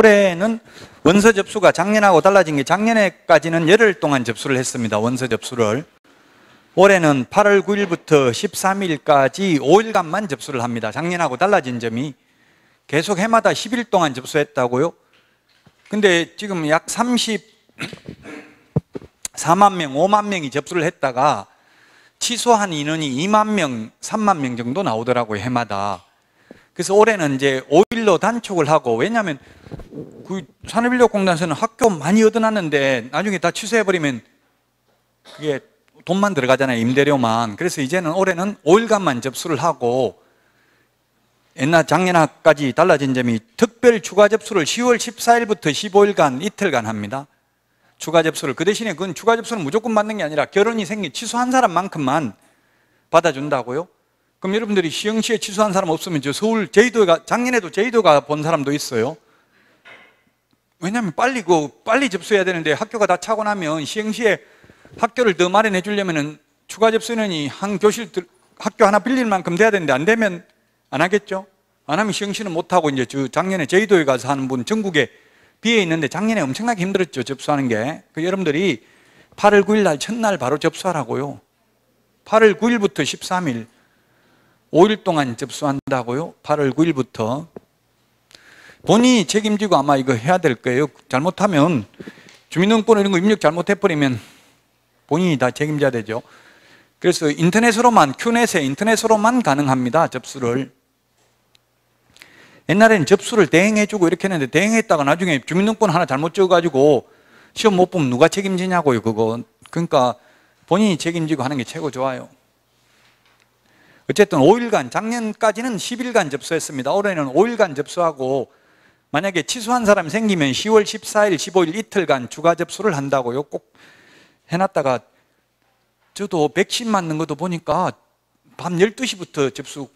올해는 원서 접수가 작년하고 달라진 게 작년에까지는 열흘 동안 접수를 했습니다. 원서 접수를. 올해는 8월 9일부터 13일까지 5일간만 접수를 합니다. 작년하고 달라진 점이 계속 해마다 10일 동안 접수했다고요. 근데 지금 약 34만 명, 5만 명이 접수를 했다가 취소한 인원이 2만 명, 3만 명 정도 나오더라고요, 해마다. 그래서 올해는 이제 5일로 단축을 하고, 왜냐하면 그 산업인력공단에서는 학교 많이 얻어놨는데 나중에 다 취소해버리면 그게 돈만 들어가잖아요, 임대료만. 그래서 이제는 올해는 5일간만 접수를 하고, 옛날 작년까지 달라진 점이 특별 추가 접수를 10월 14일부터 15일간 이틀간 합니다. 추가 접수를. 그 대신에 그건 추가 접수는 무조건 받는 게 아니라 결혼이 취소한 사람만큼만 받아준다고요. 그럼 여러분들이 시흥시에 취소한 사람 없으면 저 서울 제주도가, 작년에도 제주도가 본 사람도 있어요. 왜냐하면 빨리 접수해야 되는데 학교가 다 차고 나면 시흥시에 학교를 더 마련해 주려면 추가 접수 인원이 한 교실 학교 하나 빌릴 만큼 돼야 되는데 안 되면 안 하겠죠? 안 하면 시흥시는 못 하고, 이제 작년에 제주도에 가서 하는 분 전국에 비해 있는데 작년에 엄청나게 힘들었죠, 접수하는 게. 여러분들이 8월 9일 날 첫날 바로 접수하라고요. 8월 9일부터 13일 5일 동안 접수한다고요. 8월 9일부터. 본인이 책임지고 아마 이거 해야 될 거예요. 잘못하면 주민등록번호 이런 거 입력 잘못해버리면 본인이 다 책임져야 되죠. 그래서 인터넷으로만, 큐넷에 인터넷으로만 가능합니다, 접수를. 옛날에는 접수를 대행해주고 이렇게 했는데, 대행했다가 나중에 주민등록번호 하나 잘못 적어가지고 시험 못 보면 누가 책임지냐고요, 그거. 그러니까 본인이 책임지고 하는 게 최고 좋아요. 어쨌든 5일간, 작년까지는 10일간 접수했습니다. 올해는 5일간 접수하고, 만약에 취소한 사람이 생기면 10월 14일, 15일 이틀간 추가 접수를 한다고요. 꼭 해놨다가, 저도 백신 맞는 것도 보니까 밤 12시부터 접수,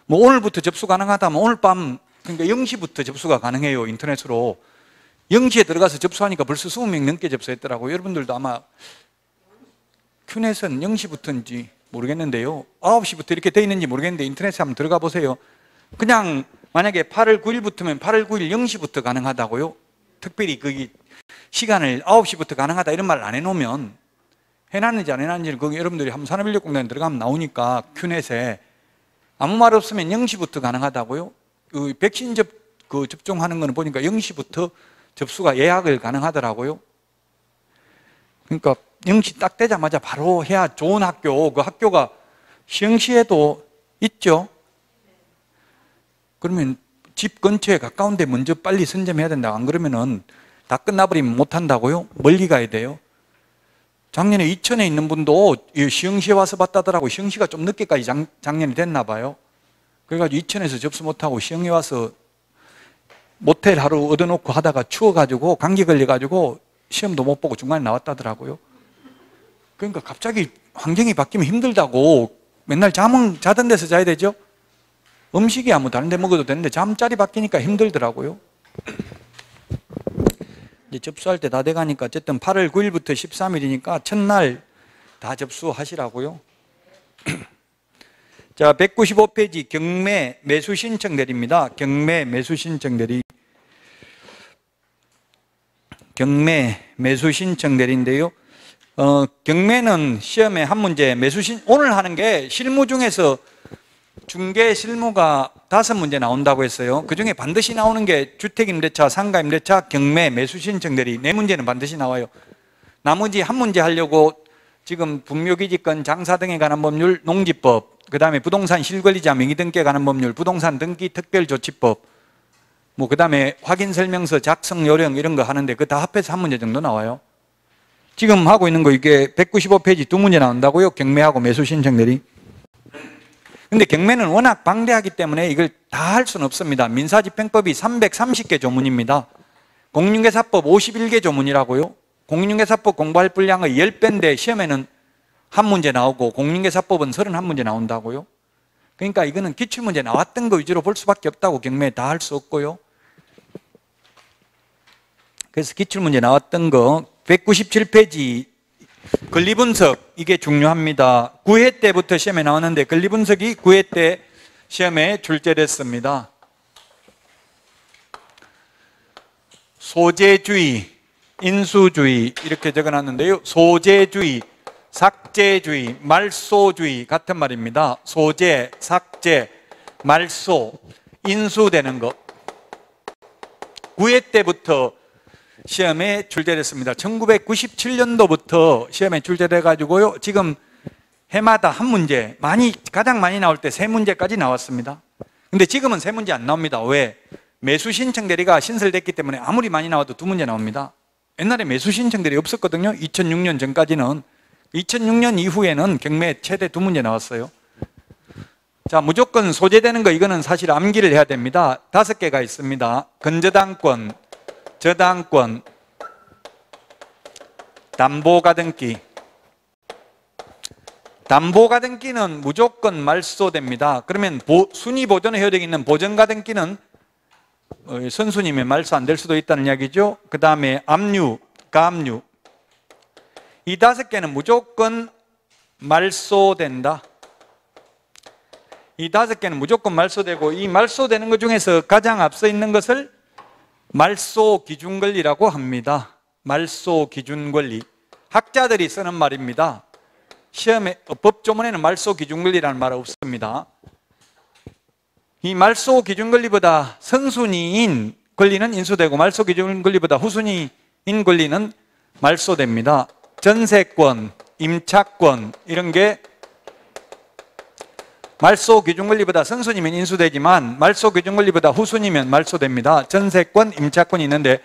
뭐 오늘부터 접수 가능하다면 오늘 밤, 그러니까 0시부터 접수가 가능해요, 인터넷으로. 0시에 들어가서 접수하니까 벌써 20명 넘게 접수했더라고요. 여러분들도 아마 큐넷은 0시부터인지 모르겠는데요, 9시부터 이렇게 돼 있는지 모르겠는데 인터넷에 한번 들어가 보세요. 그냥 만약에 8월 9일부터면 8월 9일 0시부터 가능하다고요. 특별히 거기 시간을 9시부터 가능하다 이런 말을 안 해놓으면, 해놨는지 안 해놨는지를 거기 여러분들이 한번 산업인력공단에 들어가면 나오니까 큐넷에 아무 말 없으면 0시부터 가능하다고요. 그 백신 접종하는 거는 보니까 0시부터 접수가 예약을 가능하더라고요. 그러니까 0시 딱 되자마자 바로 해야 좋은 학교, 그 학교가 시흥시에도 있죠. 그러면 집 근처에 가까운데 먼저 빨리 선점해야 된다. 안 그러면은 다 끝나버리면 못 한다고요. 멀리 가야 돼요. 작년에 이천에 있는 분도 시흥시에 와서 봤다더라고요. 시흥시가 좀 늦게까지 작년에 됐나 봐요. 그래가지고 이천에서 접수 못하고 시흥에 와서 모텔 하루 얻어놓고 하다가 추워가지고 감기 걸려가지고 시험도 못 보고 중간에 나왔다더라고요. 그러니까 갑자기 환경이 바뀌면 힘들다고. 맨날 잠은 자던 데서 자야 되죠. 음식이야 뭐 다른 데 먹어도 되는데 잠자리 바뀌니까 힘들더라고요. 이제 접수할 때 다 돼가니까 어쨌든 8월 9일부터 13일이니까 첫날 다 접수하시라고요. 자, 195페이지 경매 매수 신청 대리입니다. 경매 매수 신청 대리. 경매 매수 신청 대리인데요. 경매는 시험에 한 문제, 오늘 하는 게 실무 중에서 중개 실무가 5문제 나온다고 했어요. 그 중에 반드시 나오는 게 주택임대차, 상가임대차, 경매, 매수신청 대리 4문제는 반드시 나와요. 나머지 한 문제 하려고 지금 분묘기지권, 장사 등에 관한 법률, 농지법, 그 다음에 부동산 실권리자 명의 등기에 관한 법률, 부동산 등기 특별조치법, 뭐 그 다음에 확인설명서 작성 요령 이런 거 하는데 그 다 합해서 한 문제 정도 나와요. 지금 하고 있는 거 이게 195페이지 2문제 나온다고요. 경매하고 매수신청 대리. 근데 경매는 워낙 방대하기 때문에 이걸 다 할 수는 없습니다. 민사집행법이 330개 조문입니다. 공인중개사법 51개 조문이라고요. 공인중개사법 공부할 분량의 10배인데 시험에는 한 문제 나오고 공인중개사법은 31문제 나온다고요. 그러니까 이거는 기출문제 나왔던 거 위주로 볼 수밖에 없다고. 경매 다 할 수 없고요. 그래서 기출문제 나왔던 거 197페이지 권리분석, 이게 중요합니다. 9회 때부터 시험에 나왔는데 권리분석이 9회 때 시험에 출제됐습니다. 소재주의, 인수주의 이렇게 적어놨는데요. 소재주의, 삭제주의, 말소주의 같은 말입니다. 소재, 삭제, 말소, 인수되는 것. 9회 때부터 시험에 출제됐습니다. 1997년도부터 시험에 출제돼 가지고요. 지금 해마다 한 문제, 가장 많이 나올 때 3문제까지 나왔습니다. 근데 지금은 3문제 안 나옵니다. 왜? 매수 신청 대리가 신설됐기 때문에 아무리 많이 나와도 2문제 나옵니다. 옛날에 매수 신청 대리 없었거든요. 2006년 전까지는. 2006년 이후에는 경매 최대 2문제 나왔어요. 자, 무조건 소재되는 거, 이거는 사실 암기를 해야 됩니다. 5개가 있습니다. 근저당권, 저당권, 담보가등기. 담보가등기는 무조건 말소됩니다. 그러면 순위 보존의 효력이 있는 보전가등기는 선수님의 말소 안 될 수도 있다는 이야기죠. 그 다음에 압류, 가압류. 이 5개는 무조건 말소된다. 이 5개는 무조건 말소되고, 이 말소되는 것 중에서 가장 앞서 있는 것을 말소기준권리라고 합니다. 말소기준권리. 학자들이 쓰는 말입니다. 시험에, 법조문에는 말소기준권리라는 말 없습니다. 이 말소기준권리보다 선순위인 권리는 인수되고, 말소기준권리보다 후순위인 권리는 말소됩니다. 전세권, 임차권 이런 게 말소기준권리보다 선순위면 인수되지만 말소기준권리보다 후순위면 말소됩니다. 전세권, 임차권이 있는데,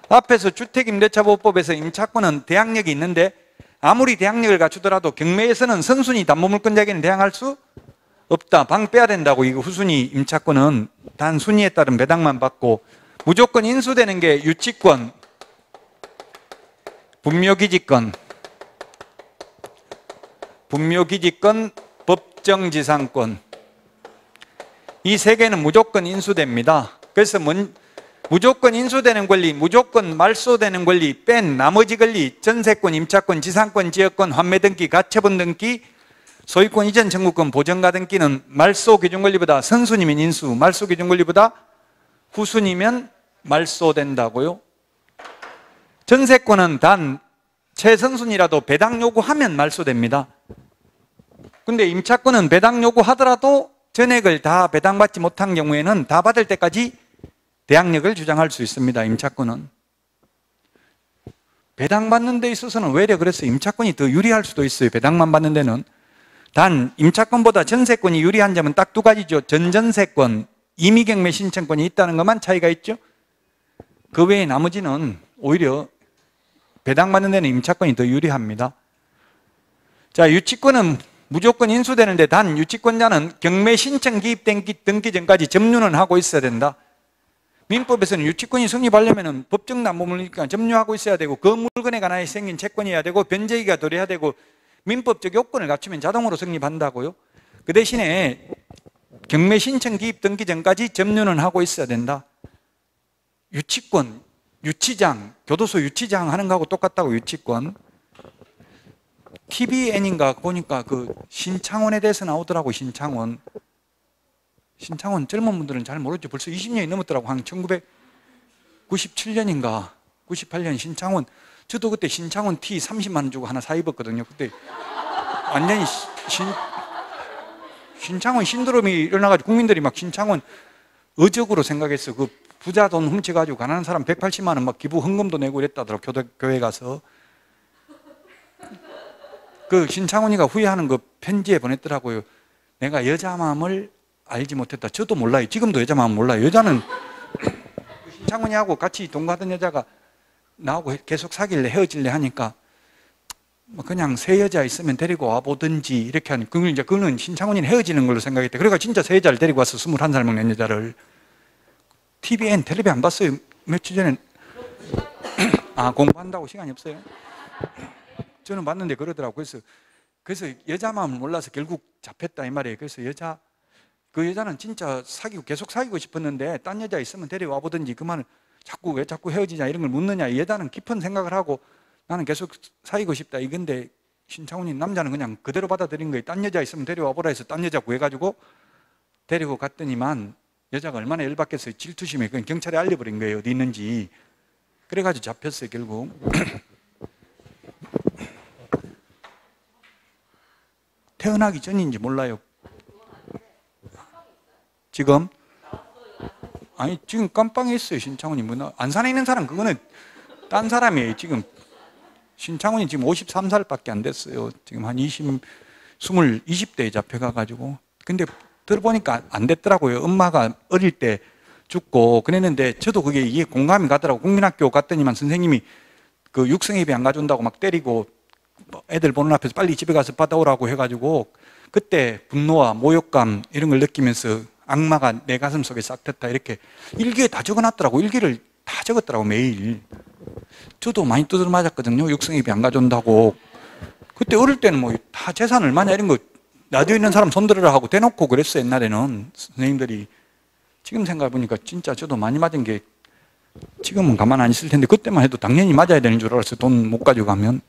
앞에서 주택임대차보호법에서 임차권은 대항력이 있는데 아무리 대항력을 갖추더라도 경매에서는 선순위 담보물권자에게는 대항할 수 없다. 방 빼야 된다고. 이거 후순위 임차권은 단 순위에 따른 배당만 받고, 무조건 인수되는 게 유치권, 분묘기지권, 법정지상권. 이 3개는 무조건 인수됩니다. 그래서 무조건 인수되는 권리, 무조건 말소되는 권리 뺀 나머지 권리, 전세권, 임차권, 지상권, 지역권, 환매등기, 가처분 등기, 소유권 이전 청구권, 보전가 등기는 말소기준권리보다 선순위면 인수, 말소기준권리보다 후순위면 말소된다고요. 전세권은 단 최선순위라도 배당 요구하면 말소됩니다. 근데 임차권은 배당 요구하더라도 전액을 다 배당받지 못한 경우에는 다 받을 때까지 대항력을 주장할 수 있습니다. 임차권은. 배당받는 데 있어서는 외려 그래서 임차권이 더 유리할 수도 있어요. 배당만 받는 데는. 단 임차권보다 전세권이 유리한 점은 딱 2가지죠. 전전세권, 임의경매 신청권이 있다는 것만 차이가 있죠. 그 외에 나머지는 오히려 배당받는 데는 임차권이 더 유리합니다. 자, 유치권은 무조건 인수되는데 단 유치권자는 경매 신청 기입 등기 전까지 점유는 하고 있어야 된다. 민법에서는 유치권이 성립하려면 법정 담보물이니까 점유하고 있어야 되고, 그 물건에 관하여 생긴 채권이어야 되고, 변제기가 도래해야 되고, 민법적 요건을 갖추면 자동으로 성립한다고요. 그 대신에 경매 신청 기입 등기 전까지 점유는 하고 있어야 된다. 유치권, 유치장, 교도소 유치장 하는 거하고 똑같다고. 유치권. TVN인가 보니까 그 신창원에 대해서 나오더라고. 신창원 젊은 분들은 잘 모르죠. 벌써 20년이 넘었더라고. 한 1997년인가 98년 신창원. 저도 그때 신창원 티 30만 원 주고 하나 사 입었거든요. 그때 완전히 신창원 신드롬이 일어나가지고 국민들이 막 신창원 의적으로 생각했어. 그 부자 돈 훔쳐가지고 가난한 사람 180만 원 막 기부 헌금도 내고 이랬다더라고. 교회 가서. 그 신창원이가 후회하는 그 편지에 보냈더라고요. 내가 여자 마음을 알지 못했다. 저도 몰라요. 지금도 여자 마음 몰라요. 여자는 신창원이하고 같이 동거하던 여자가 나하고 계속 사귈래 헤어질래 하니까 그냥 새 여자 있으면 데리고 와보든지 이렇게 하니, 그거는 신창원이는 헤어지는 걸로 생각했대. 그러니까 진짜 새 여자를 데리고 와서 21살 먹는 여자를. TVN 텔레비 안 봤어요. 며칠 전에. 아, 공부한다고 시간이 없어요. 저는 봤는데 그러더라고요. 그래서 여자 마음을 몰라서 결국 잡혔다 이 말이에요. 그래서 그 여자는 진짜 계속 사귀고 싶었는데 딴 여자 있으면 데려와 보든지, 그만을 왜 자꾸 헤어지냐 이런 걸 묻느냐. 이 여자는 깊은 생각을 하고 나는 계속 사귀고 싶다 이건데, 신창훈이 남자는 그냥 그대로 받아들인 거예요. 딴 여자 있으면 데려와 보라 해서 딴 여자 구해가지고 데리고 갔더니만 여자가 얼마나 열받겠어요. 질투심에 그냥 경찰에 알려버린 거예요. 어디 있는지. 그래가지고 잡혔어요, 결국. 태어나기 전인지 몰라요. 지금? 아니, 지금 깜빵에 있어요, 신창훈이. 안산에 있는 사람, 그거는 딴 사람이에요, 지금. 신창훈이 지금 53살밖에 안 됐어요. 지금 한 20대에 잡혀가가지고. 근데 들어보니까 안 됐더라고요. 엄마가 어릴 때 죽고 그랬는데 저도 그게 이해 공감이 가더라고요. 국민학교 갔더니만 선생님이 그 육성예비 안 가져온다고 막 때리고 애들 보는 앞에서 빨리 집에 가서 받아오라고 해가지고 그때 분노와 모욕감 이런 걸 느끼면서 악마가 내 가슴 속에 싹 텄다 이렇게 일기에 다 적어놨더라고. 일기를 다 적었더라고, 매일. 저도 많이 두드려 맞았거든요. 육성예비 안 가져온다고. 그때 어릴 때는 뭐 다 재산 얼마냐 이런 거 라디오 있는 사람 손들으라 하고 대놓고 그랬어요, 옛날에는 선생님들이. 지금 생각해보니까 진짜 저도 많이 맞은 게 지금은 가만 안 있을 텐데 그때만 해도 당연히 맞아야 되는 줄 알았어요. 돈 못 가지고 가면.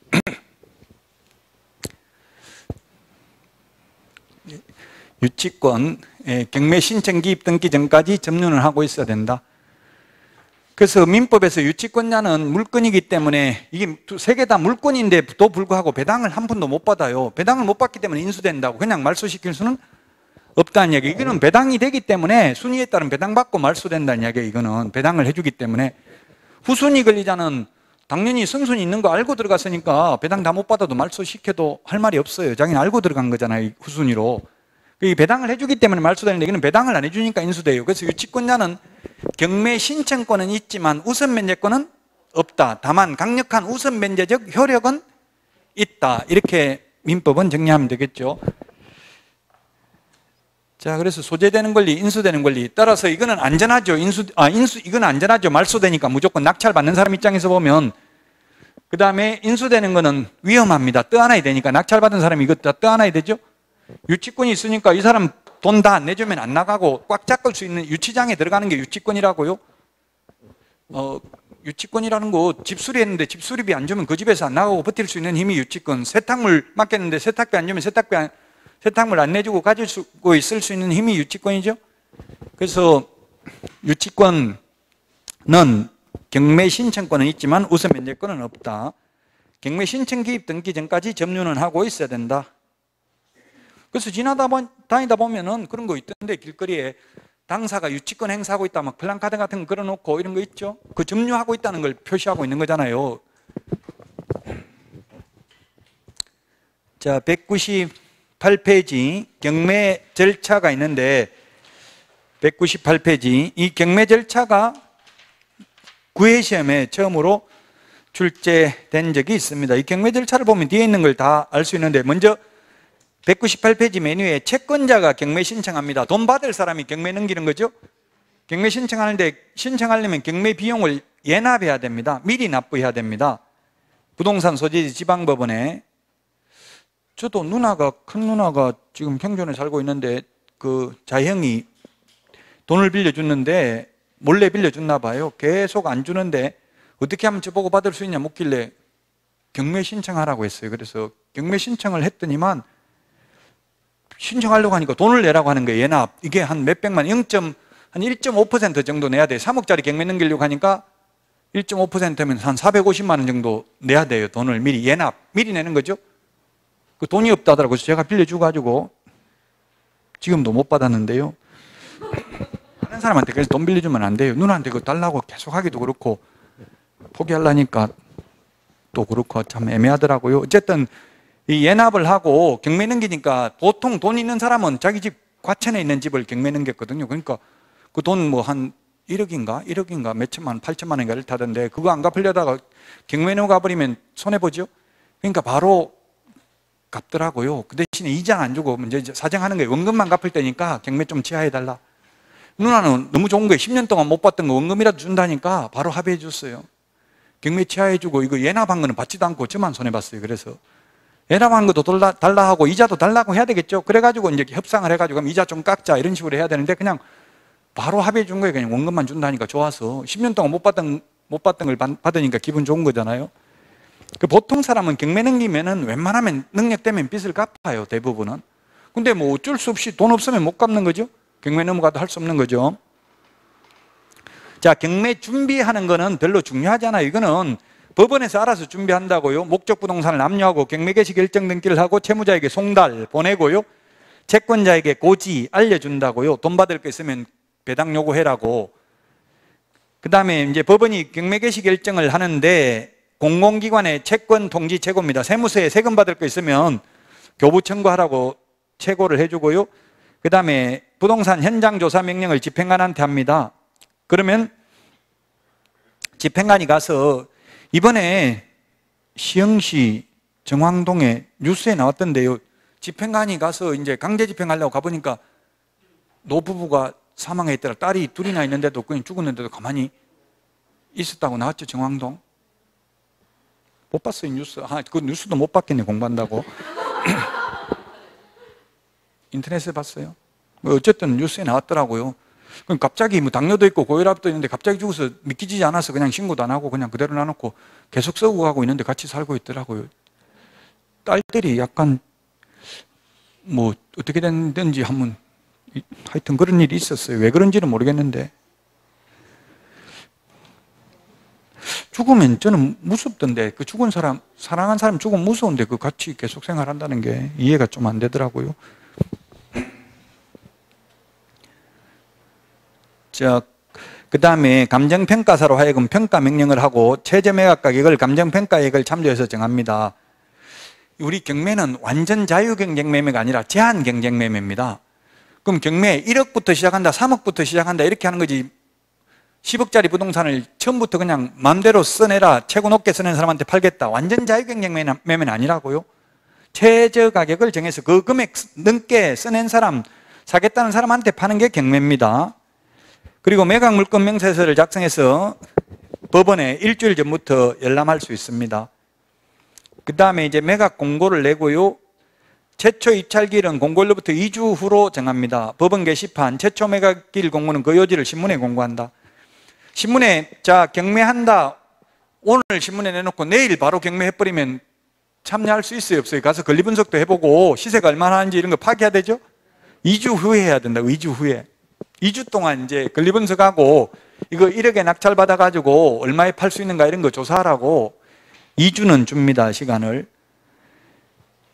유치권, 경매 신청 기입 등기 전까지 점유를 하고 있어야 된다. 그래서 민법에서 유치권자는 물건이기 때문에 이게 세 개 다 물건인데도 불구하고 배당을 한 푼도 못 받아요. 배당을 못 받기 때문에 인수된다고 그냥 말소시킬 수는 없다는 이야기. 이거는 배당이 되기 때문에 순위에 따른 배당받고 말소된다는 이야기예요. 이거는 배당을 해주기 때문에. 후순위 권리자는 당연히 선순위 있는 거 알고 들어갔으니까 배당 다 못 받아도 말소시켜도 할 말이 없어요. 자기는 알고 들어간 거잖아요, 후순위로. 이 배당을 해주기 때문에 말소되는데 이거는 배당을 안 해주니까 인수돼요. 그래서 유치권자는 경매 신청권은 있지만 우선 면제권은 없다. 다만 강력한 우선 면제적 효력은 있다. 이렇게 민법은 정리하면 되겠죠. 자, 그래서 소재되는 권리, 인수되는 권리. 따라서 이거는 안전하죠. 이건 안전하죠. 말소되니까 무조건 낙찰받는 사람 입장에서 보면. 그 다음에 인수되는 거는 위험합니다. 떠안아야 되니까. 낙찰받은 사람이 이거 다 떠안아야 되죠. 유치권이 있으니까 이 사람 돈 다 안 내주면 안 나가고 꽉 잡을 수 있는 유치장에 들어가는 게 유치권이라고요. 유치권이라는 거 집수리 했는데 집수리비 안 주면 그 집에서 안 나가고 버틸 수 있는 힘이 유치권. 세탁물 맡겼는데 세탁비 안 주면 세탁물 안 내주고 가지고 있을 수 있는 힘이 유치권이죠. 그래서 유치권은 경매 신청권은 있지만 우선 면제권은 없다. 경매 신청 기입 등기 전까지 점유는 하고 있어야 된다. 그래서 다니다 보면은 그런 거 있던데, 길거리에 당사가 유치권 행사하고 있다, 막 플랜카드 같은 거 걸어놓고 이런 거 있죠? 그 점유하고 있다는 걸 표시하고 있는 거잖아요. 자, 198페이지 경매 절차가 있는데 198페이지 이 경매 절차가 구회시험에 처음으로 출제된 적이 있습니다. 이 경매 절차를 보면 뒤에 있는 걸 다 알 수 있는데 먼저 198페이지 메뉴에 채권자가 경매 신청합니다. 돈 받을 사람이 경매 넘기는 거죠. 경매 신청하는데 신청하려면 경매 비용을 예납해야 됩니다. 미리 납부해야 됩니다. 부동산 소재지 지방법원에. 저도 큰 누나가 지금 평촌에 살고 있는데 그 자형이 돈을 빌려줬는데 몰래 빌려줬나 봐요. 계속 안 주는데 어떻게 하면 저보고 받을 수 있냐 묻길래 경매 신청하라고 했어요. 그래서 경매 신청을 했더니만 신청하려고 하니까 돈을 내라고 하는 거예요. 예납. 이게 한 몇백만, 한 1.5% 정도 내야 돼요. 3억짜리 경매 넘기려고 하니까 1.5%면 한 450만 원 정도 내야 돼요. 돈을 미리 예납. 미리 내는 거죠. 그 돈이 없다더라고요. 그래서 제가 빌려주가지고 지금도 못 받았는데요. 다른 사람한테 그래서 돈 빌려주면 안 돼요. 누나한테 그거 달라고 계속 하기도 그렇고 포기하려니까 또 그렇고 참 애매하더라고요. 어쨌든 이 예납을 하고 경매 넘기니까 보통 돈 있는 사람은 자기 집 과천에 있는 집을 경매 넘겼거든요. 그러니까 그 돈 뭐 한 1억인가 몇천만 원, 8천만 원인가 이렇게 하던데 그거 안 갚으려다가 경매 넘어가버리면 손해보죠. 그러니까 바로 갚더라고요. 그 대신에 이자는 안 주고 이제 사정하는 거예요. 원금만 갚을 때니까 경매 좀 취하해달라. 누나는 너무 좋은 거예요. 10년 동안 못 받던 거 원금이라도 준다니까 바로 합의해 줬어요. 경매 취하해주고 이거 예납한 거는 받지도 않고 저만 손해봤어요. 그래서 예납한 것도 달라 하고 이자도 달라고 해야 되겠죠. 그래가지고 이제 협상을 해가지고 그럼 이자 좀 깎자 이런 식으로 해야 되는데 그냥 바로 합의해 준 거예요. 그냥 원금만 준다니까 좋아서 10년 동안 못 받던 걸 받으니까 기분 좋은 거잖아요. 그 보통 사람은 경매 넘기면은 웬만하면 능력되면 빚을 갚아요. 대부분은. 근데 뭐 어쩔 수 없이 돈 없으면 못 갚는 거죠. 경매 넘어가도 할 수 없는 거죠. 자, 경매 준비하는 거는 별로 중요하잖아요. 이거는 법원에서 알아서 준비한다고요. 목적 부동산을 압류하고 경매 개시 결정 등기를 하고 채무자에게 송달 보내고요. 채권자에게 고지 알려준다고요. 돈 받을 거 있으면 배당 요구해라고. 그 다음에 이제 법원이 경매 개시 결정을 하는데 공공기관의 채권 통지 최고입니다. 세무서에 세금 받을 거 있으면 교부 청구하라고 최고를 해주고요. 그 다음에 부동산 현장 조사 명령을 집행관한테 합니다. 그러면 집행관이 가서 이번에 시흥시 정왕동에 뉴스에 나왔던데요. 집행관이 가서 이제 강제 집행하려고 가보니까 노부부가 사망했더라. 딸이 둘이나 있는데도 그냥 죽었는데도 가만히 있었다고 나왔죠. 정왕동. 못 봤어요, 뉴스. 그 뉴스도 못 봤겠네, 공부한다고. 인터넷에 봤어요. 어쨌든 뉴스에 나왔더라고요. 그럼 갑자기 뭐 당뇨도 있고 고혈압도 있는데 갑자기 죽어서 믿기지 않아서 그냥 신고도 안 하고 그냥 그대로 놔놓고 계속 썩고 가고 있는데 같이 살고 있더라고요. 딸들이 약간 뭐 어떻게 됐는지 한번 하여튼 그런 일이 있었어요. 왜 그런지는 모르겠는데 죽으면 저는 무섭던데 그 죽은 사람, 사랑한 사람 죽으면 무서운데 그 같이 계속 생활한다는 게 이해가 좀 안 되더라고요. 자, 그 다음에 감정평가사로 하여금 평가 명령을 하고 최저 매각 가격을 감정평가액을 참조해서 정합니다. 우리 경매는 완전 자유경쟁매매가 아니라 제한경쟁매매입니다. 그럼 경매 1억부터 시작한다, 3억부터 시작한다 이렇게 하는 거지 10억짜리 부동산을 처음부터 그냥 마음대로 써내라, 최고 높게 써낸 사람한테 팔겠다, 완전 자유경쟁매매는 아니라고요. 최저 가격을 정해서 그 금액 넘게 써낸 사람, 사겠다는 사람한테 파는 게 경매입니다. 그리고 매각 물건 명세서를 작성해서 법원에 일주일 전부터 열람할 수 있습니다. 그 다음에 이제 매각 공고를 내고요. 최초 입찰기일은 공고일로부터 2주 후로 정합니다. 법원 게시판 최초 매각기일 공고는 그 요지를 신문에 공고한다. 신문에 자 경매한다 오늘 신문에 내놓고 내일 바로 경매해버리면 참여할 수 있어요 없어요? 가서 권리 분석도 해보고 시세가 얼마나 하는지 이런 거 파악해야 되죠? 2주 후에 해야 된다고. 2주 후에 2주 동안 이제 권리 분석하고 이거 1억에 낙찰 받아가지고 얼마에 팔 수 있는가 이런 거 조사하라고 2주는 줍니다 시간을.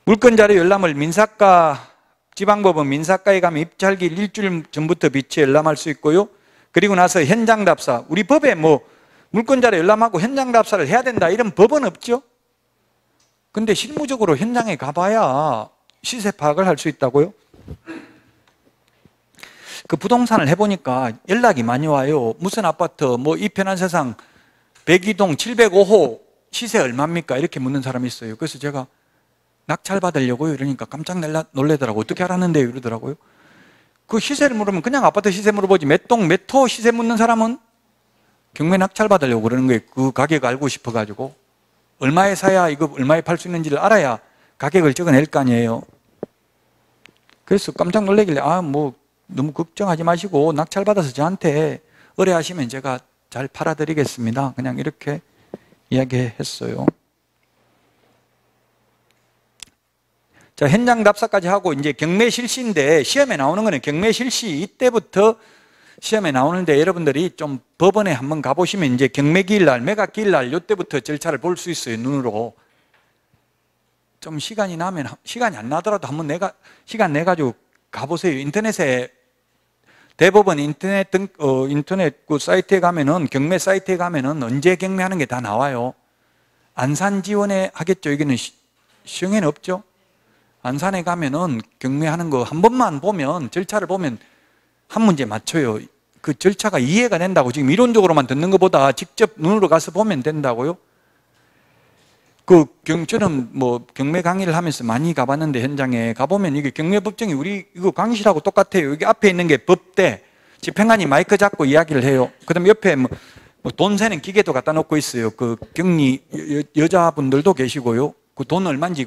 물건자료 열람을 민사과 지방법원 민사과에 가면 입찰기일 일주일 전부터 비치 열람할 수 있고요. 그리고 나서 현장 답사, 우리 법에 뭐 물건자료 열람하고 현장 답사를 해야 된다 이런 법은 없죠. 근데 실무적으로 현장에 가봐야 시세 파악을 할 수 있다고요. 그 부동산을 해보니까 연락이 많이 와요. 무슨 아파트 뭐 이 편한 세상 102동 705호 시세 얼마입니까? 이렇게 묻는 사람이 있어요. 그래서 제가 낙찰 받으려고요 이러니까 깜짝 놀래더라고요. 어떻게 알았는데요? 이러더라고요. 그 시세를 물으면 그냥 아파트 시세 물어보지 몇 동 몇 호 시세 묻는 사람은 경매 낙찰 받으려고 그러는 거예요. 그 가격 알고 싶어가지고 얼마에 사야 이거 얼마에 팔 수 있는지를 알아야 가격을 적어낼 거 아니에요. 그래서 깜짝 놀래길래 뭐 너무 걱정하지 마시고 낙찰 받아서 저한테 의뢰하시면 제가 잘 팔아드리겠습니다. 그냥 이렇게 이야기했어요. 자, 현장 답사까지 하고 이제 경매 실시인데 시험에 나오는 거는 경매 실시 이때부터 시험에 나오는데 여러분들이 좀 법원에 한번 가보시면 이제 경매 기일날, 매각 기일날 이때부터 절차를 볼 수 있어요. 눈으로. 좀 시간이 나면 시간이 안 나더라도 한번 시간 내가지고 가보세요. 인터넷에 대법원 인터넷 그 사이트에 가면은 경매 사이트에 가면은 언제 경매하는 게 다 나와요. 안산 지원에 하겠죠. 여기는 시흥에는 없죠. 안산에 가면은 경매하는 거 한 번만 보면 절차를 보면 한 문제 맞춰요. 그 절차가 이해가 된다고. 지금 이론적으로만 듣는 것보다 직접 눈으로 가서 보면 된다고요. 저는 뭐 경매 강의를 하면서 많이 가봤는데 현장에 가보면 이게 경매법정이 우리 이거 강의실하고 똑같아요. 여기 앞에 있는 게 법대, 집행관이 마이크 잡고 이야기를 해요. 그 다음에 옆에 뭐 돈 세는 기계도 갖다 놓고 있어요. 그 격리 여자분들도 계시고요. 그 돈 얼마인지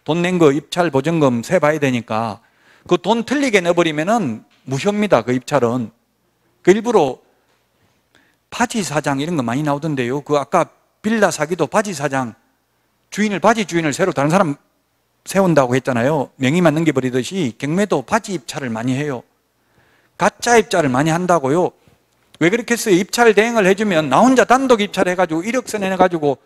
돈 낸 거 입찰 보증금 세봐야 되니까 그 돈 틀리게 넣어버리면은 무효입니다. 그 입찰은. 그 일부러 바지 사장 이런 거 많이 나오던데요. 그 아까 빌라 사기도 바지 사장 바지 주인을 새로 다른 사람 세운다고 했잖아요. 명의만 넘겨버리듯이 경매도 바지 입찰을 많이 해요. 가짜 입찰을 많이 한다고요. 왜 그렇게 했어요? 입찰 대행을 해주면 나 혼자 단독 입찰해가지고 1억 내가지고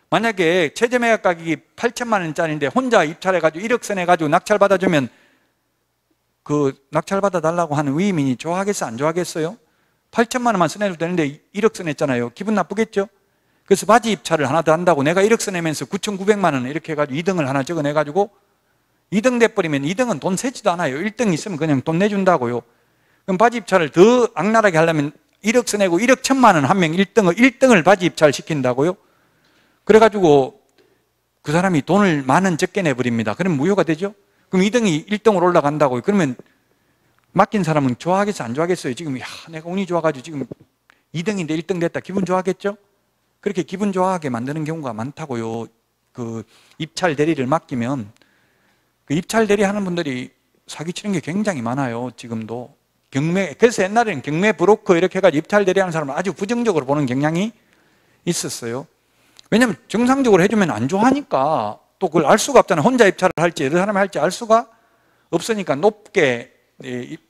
만약에 최저 매각 가격이 8천만 원짜리인데 혼자 입찰해가지고 1억 내가지고 낙찰 받아주면 그 낙찰 받아달라고 하는 위임인이 좋아하겠어? 안 좋아하겠어요? 8천만 원만 써내도 되는데 1억 써냈잖아요. 기분 나쁘겠죠? 그래서 바지 입찰을 하나 더 한다고 내가 1억 써내면서 9,900만 원 이렇게 해가지고 2등을 하나 적어내가지고 2등 돼버리면 2등은 돈 세지도 않아요. 1등 있으면 그냥 돈 내준다고요. 그럼 바지 입찰을 더 악랄하게 하려면 1억 써내고 1억 1천만 원 한 명 1등을 바지 입찰 시킨다고요? 그래가지고 그 사람이 돈을 만 원 적게 내버립니다. 그럼 무효가 되죠? 그럼 2등이 1등으로 올라간다고요. 그러면 맡긴 사람은 좋아하겠어? 안 좋아하겠어요? 지금, 야, 내가 운이 좋아가지고 지금 2등인데 1등 됐다. 기분 좋아하겠죠? 그렇게 기분 좋아하게 만드는 경우가 많다고요. 그 입찰 대리를 맡기면. 그 입찰 대리 하는 분들이 사기치는 게 굉장히 많아요. 지금도. 그래서 옛날에는 경매 브로커 이렇게 해가지고 입찰 대리하는 사람을 아주 부정적으로 보는 경향이 있었어요. 왜냐하면 정상적으로 해주면 안 좋아하니까 또 그걸 알 수가 없잖아요. 혼자 입찰을 할지 여러 사람이 할지 알 수가 없으니까 높게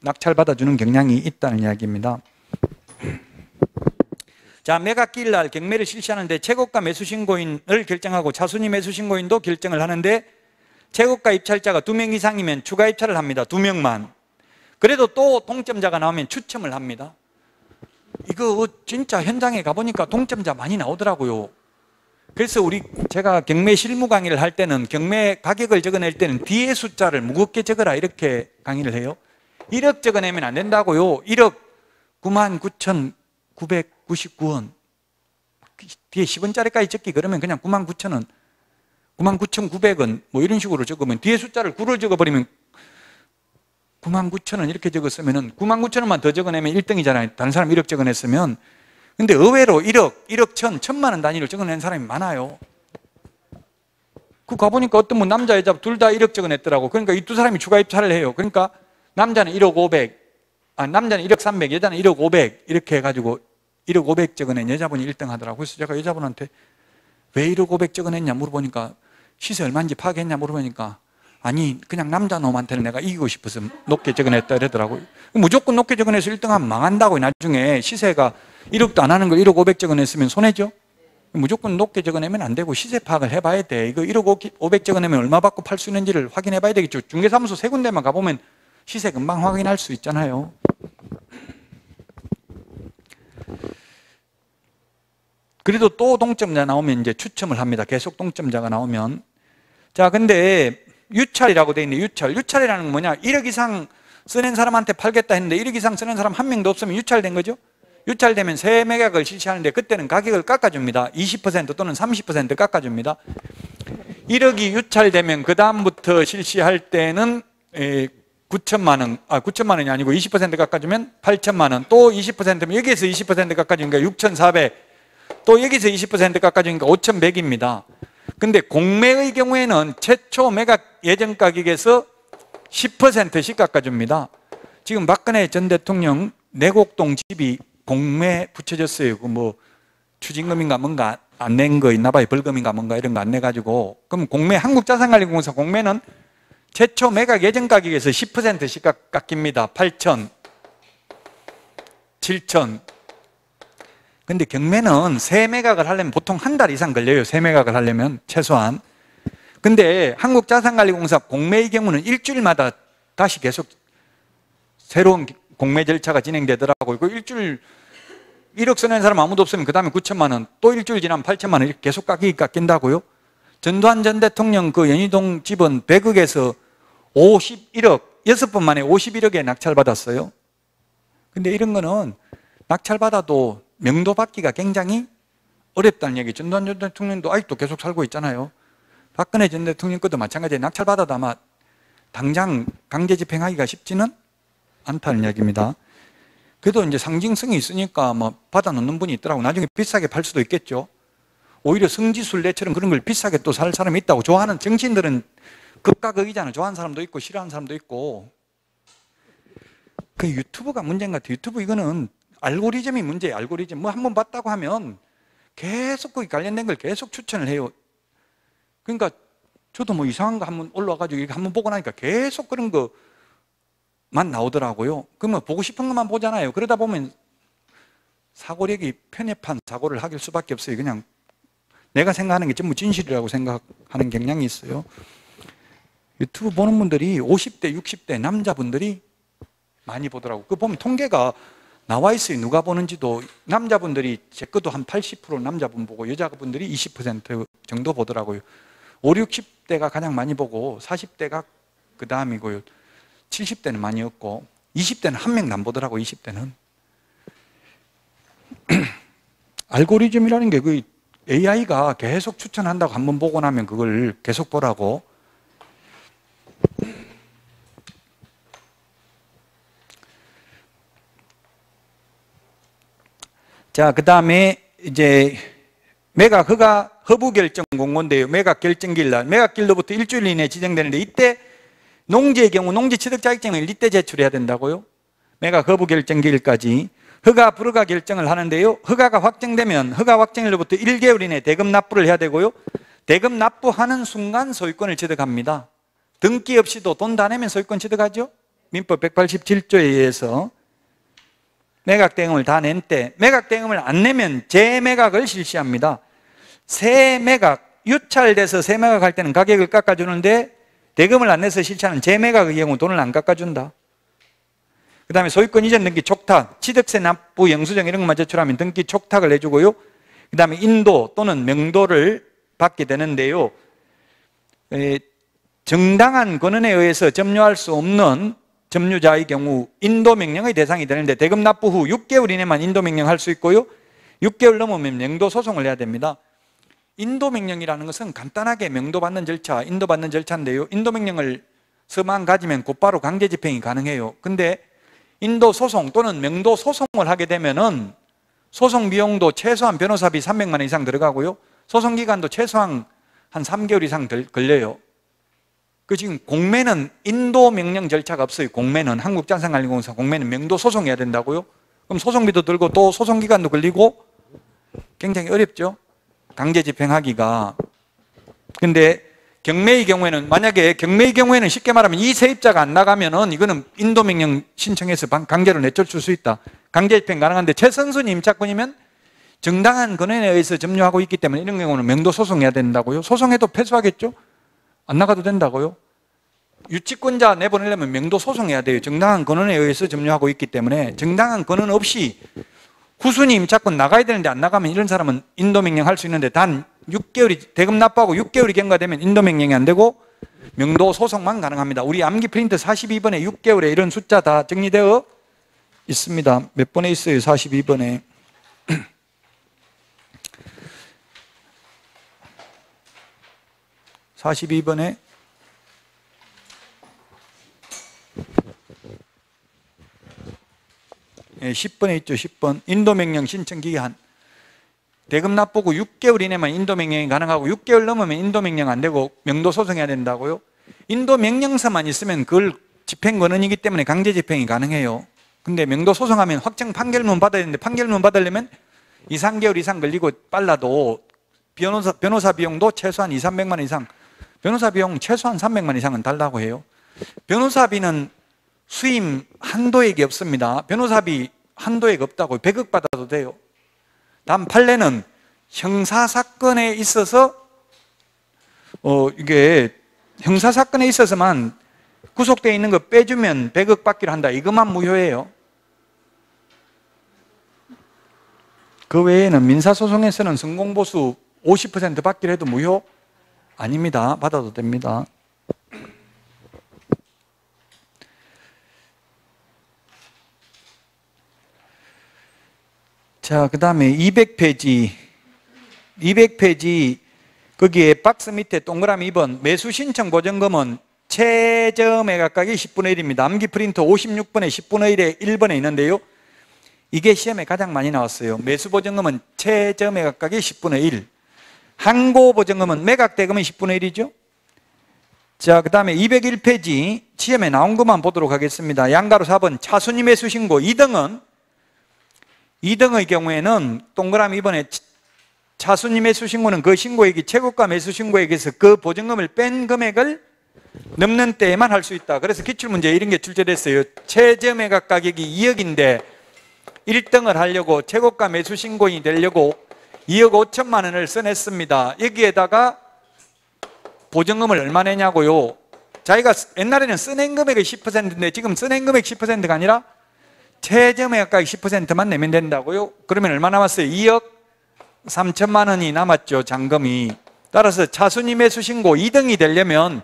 낙찰 받아주는 경향이 있다는 이야기입니다. 자, 매각기일 날 경매를 실시하는데 최고가 매수 신고인을 결정하고 차순위 매수 신고인도 결정을 하는데 최고가 입찰자가 2명 이상이면 추가 입찰을 합니다. 2명만. 그래도 또 동점자가 나오면 추첨을 합니다. 이거 진짜 현장에 가보니까 동점자 많이 나오더라고요. 그래서 제가 경매 실무 강의를 할 때는 경매 가격을 적어낼 때는 뒤에 숫자를 무겁게 적어라 이렇게 강의를 해요. 1억 적어내면 안 된다고요. 1억 99,999원. 뒤에 10원짜리까지 적기 그러면 그냥 99,000원, 99,900원 뭐 이런 식으로 적으면 뒤에 숫자를 9를 적어버리면 99,000원 이렇게 적었으면 99,000원만 더 적어내면 1등이잖아요. 다른 사람 1억 적어냈으면. 근데 의외로 1억, 1억 1,000만 원 단위로 적어낸 사람이 많아요. 그 가보니까 어떤 분 남자 여자 둘 다 1억 적어냈더라고. 그러니까 이 두 사람이 추가 입찰을 해요. 그러니까 남자는 1억 500, 남자는 1억 300, 여자는 1억 500 이렇게 해가지고 1억 500 적어낸 여자분이 1등 하더라고요. 그래서 제가 여자분한테 왜 1억 500 적어냈냐 물어보니까 시세 얼마인지 파악했냐 물어보니까 아니 그냥 남자 놈한테는 내가 이기고 싶어서 높게 적어냈다 이러더라고요. 무조건 높게 적어내서 1등하면 망한다고요. 나중에 시세가 1억도 안 하는 걸 1억 500 적어냈으면 손해죠. 무조건 높게 적어내면 안 되고 시세 파악을 해봐야 돼. 이거 1억 500 적어내면 얼마 받고 팔 수 있는지를 확인해봐야 되겠죠. 중개사무소 세 군데만 가보면 시세 금방 확인할 수 있잖아요. 그래도 또 동점자 나오면 이제 추첨을 합니다. 계속 동점자가 나오면. 자, 근데 유찰이라고 돼 있는데 유찰이라는 건 뭐냐? 1억 이상 써낸 사람한테 팔겠다 했는데 1억 이상 써낸 사람 한 명도 없으면 유찰된 거죠. 유찰되면 새 매각을 실시하는데 그때는 가격을 깎아줍니다. 20% 또는 30% 깎아줍니다. 1억이 유찰되면 그 다음부터 실시할 때는 9천만 원, 9천만 원이 아니고 20% 깎아주면 8천만 원, 또 20%면 여기에서 20% 깎아주니까 6,400, 또 여기서 20% 깎아주니까 5,100입니다. 근데 공매의 경우에는 최초 매각 예정 가격에서 10%씩 깎아줍니다. 지금 박근혜 전 대통령 내곡동 집이 공매 붙여졌어요. 그 뭐 추징금인가 뭔가 안 낸 거 있나 봐요. 벌금인가 뭔가 이런 거 안 내가지고. 그럼 공매, 한국자산관리공사 공매는 최초 매각 예정 가격에서 10%씩 깎입니다. 8천, 7천. 근데 경매는 새 매각을 하려면 보통 한 달 이상 걸려요. 새 매각을 하려면 최소한. 근데 한국자산관리공사 공매의 경우는 일주일마다 다시 계속 새로운 공매 절차가 진행되더라고요. 그 일주일 1억 써낸 사람 아무도 없으면 그 다음에 9천만 원, 또 일주일 지나면 8천만 원 이렇게 계속 깎인다고요. 전두환 전 대통령 그 연희동 집은 100억에서 51억, 6번 만에 51억에 낙찰받았어요. 근데 이런 거는 낙찰받아도 명도 받기가 굉장히 어렵다는 얘기. 전두환 전 대통령도 아직도 계속 살고 있잖아요. 박근혜 전 대통령 것도 마찬가지예요. 낙찰받아도 아마 당장 강제 집행하기가 쉽지는 않다는 이야기입니다. 그래도 이제 상징성이 있으니까 뭐 받아놓는 분이 있더라고. 나중에 비싸게 팔 수도 있겠죠. 오히려 성지순례처럼 그런 걸 비싸게 또 살 사람이 있다고. 좋아하는 정치인들은 극과 극이잖아요. 좋아하는 사람도 있고 싫어하는 사람도 있고. 그 유튜브가 문제인 것 같아요. 유튜브 이거는 알고리즘이 문제예요. 알고리즘. 뭐 한번 봤다고 하면 계속 거기 관련된 걸 계속 추천을 해요. 그러니까 저도 뭐 이상한 거 한번 올라와가지고 이렇게 한번 보고 나니까 계속 그런 거만 나오더라고요. 그러면 보고 싶은 것만 보잖아요. 그러다 보면 사고력이 편협한 사고를 하길 수밖에 없어요. 그냥 내가 생각하는 게 전부 진실이라고 생각하는 경향이 있어요. 유튜브 보는 분들이 50대, 60대 남자분들이 많이 보더라고. 그 보면 통계가 나와 있어요. 누가 보는지도. 남자분들이 제 것도 한 80% 남자분 보고 여자분들이 20% 정도 보더라고요. 5, 60대가 가장 많이 보고 40대가 그 다음이고요. 70대는 많이 없고 20대는 한 명도 안 보더라고요. 20대는. 알고리즘이라는 게 그 AI가 계속 추천한다고 한번 보고 나면 그걸 계속 보라고. 자, 그 다음에 이제 매각 허가 허브 결정 공고인데요. 매각 결정기일 날, 매각일로부터 일주일 이내에 지정되는데 이때 농지의 경우 농지 취득 자격증을 이때 제출해야 된다고요. 매각 허브 결정기일까지. 허가 불허가 결정을 하는데요. 허가가 확정되면 허가 확정일로부터 1개월 이내에 대금 납부를 해야 되고요. 대금 납부하는 순간 소유권을 취득합니다. 등기 없이도 돈 다 내면 소유권 취득하죠. 민법 187조에 의해서. 매각 대금을 다 낸 때, 매각 대금을 안 내면 재매각을 실시합니다. 새 매각, 유찰돼서 새 매각할 때는 가격을 깎아주는데 대금을 안 내서 실시하는 재매각의 경우 돈을 안 깎아준다. 그 다음에 소유권 이전 등기 촉탁, 취득세 납부 영수증 이런 것만 제출하면 등기 촉탁을 해주고요. 그 다음에 인도 또는 명도를 받게 되는데요. 정당한 권한에 의해서 점유할 수 없는 점유자의 경우 인도명령의 대상이 되는데 대금 납부 후 6개월 이내만 인도명령 할 수 있고요. 6개월 넘으면 명도 소송을 해야 됩니다. 인도명령이라는 것은 간단하게 명도받는 절차, 인도받는 절차인데요. 인도명령을 서만 가지면 곧바로 강제집행이 가능해요. 근데 인도소송 또는 명도소송을 하게 되면은 소송 비용도 최소한 변호사비 300만 원 이상 들어가고요. 소송 기간도 최소한 한 3개월 이상 걸려요. 그 지금 공매는 인도 명령 절차가 없어요. 공매는 한국자산관리공사 공매는 명도 소송해야 된다고요. 그럼 소송비도 들고 또 소송 기간도 걸리고 굉장히 어렵죠. 강제 집행하기가. 근데 경매의 경우에는 만약에 경매의 경우에는 쉽게 말하면 이 세입자가 안 나가면은 이거는 인도 명령 신청해서 강제로 내쫓을 수 있다. 강제 집행 가능한데 최선순위 임차권이면 정당한 권한에 의해서 점유하고 있기 때문에 이런 경우는 명도 소송해야 된다고요. 소송해도 패소하겠죠. 안 나가도 된다고요. 유치권자 내보내려면 명도 소송해야 돼요. 정당한 권한에 의해서 점유하고 있기 때문에 정당한 권한 없이 후순위 임차권 나가야 되는데 안 나가면 이런 사람은 인도명령 할 수 있는데 단 6개월이 대금 납부하고 6개월이 경과되면 인도명령이 안 되고 명도 소송만 가능합니다. 우리 암기 프린트 42번에 6개월에 이런 숫자 다 정리되어 있습니다. 몇 번에 있어요? 42번에. 42번에 10번에 있죠. 10번 인도명령 신청 기한 대금 납부고 6개월 이내만 인도명령이 가능하고 6개월 넘으면 인도명령 안 되고 명도 소송해야 된다고요. 인도명령서만 있으면 그걸 집행권한이기 때문에 강제 집행이 가능해요. 근데 명도 소송하면 확정 판결문 받아야 되는데 판결문 받으려면 2, 3개월 이상 걸리고 빨라도 변호사 비용도 최소한 2, 300만 원 이상 변호사 비용 최소한 300만 원 이상은 달라고 해요. 변호사비는 수임 한도액이 없습니다. 변호사비 한도액 없다고 100억 받아도 돼요. 다음 판례는 형사사건에 있어서 이게 형사사건에 있어서만 구속되어 있는 거 빼주면 100억 받기로 한다. 이것만 무효예요. 그 외에는 민사소송에서는 성공보수 50% 받기로 해도 무효? 아닙니다. 받아도 됩니다. 자, 그 다음에 200페이지. 200페이지, 거기에 박스 밑에 동그라미 2번, 매수 신청 보증금은 최저 매각가격이 10분의 1입니다. 암기 프린터 56번에 10분의 1에 1번에 있는데요. 이게 시험에 가장 많이 나왔어요. 매수 보증금은 최저 매각가격이 10분의 1. 항고 보증금은 매각 대금은 10분의 1이죠. 자, 그 다음에 201페이지, 시험에 나온 것만 보도록 하겠습니다. 양가로 4번, 차순위 매수 신고 2등의 경우에는 동그라미 2번에 차순위 매수 신고는 그 신고액이 최고가 매수 신고액에서 그 보증금을 뺀 금액을 넘는 때에만 할 수 있다. 그래서 기출문제에 이런 게 출제됐어요. 최저 매각 가격이 2억인데 1등을 하려고 최고가 매수 신고인이 되려고 2억 5천만 원을 써냈습니다. 여기에다가 보증금을 얼마 내냐고요? 자기가 옛날에는 써낸 금액의 10%인데 지금 써낸 금액 10%가 아니라 최저매각가액 10%만 내면 된다고요? 그러면 얼마 남았어요? 2억 3천만 원이 남았죠, 잔금이. 따라서 차순위 매수 신고 2등이 되려면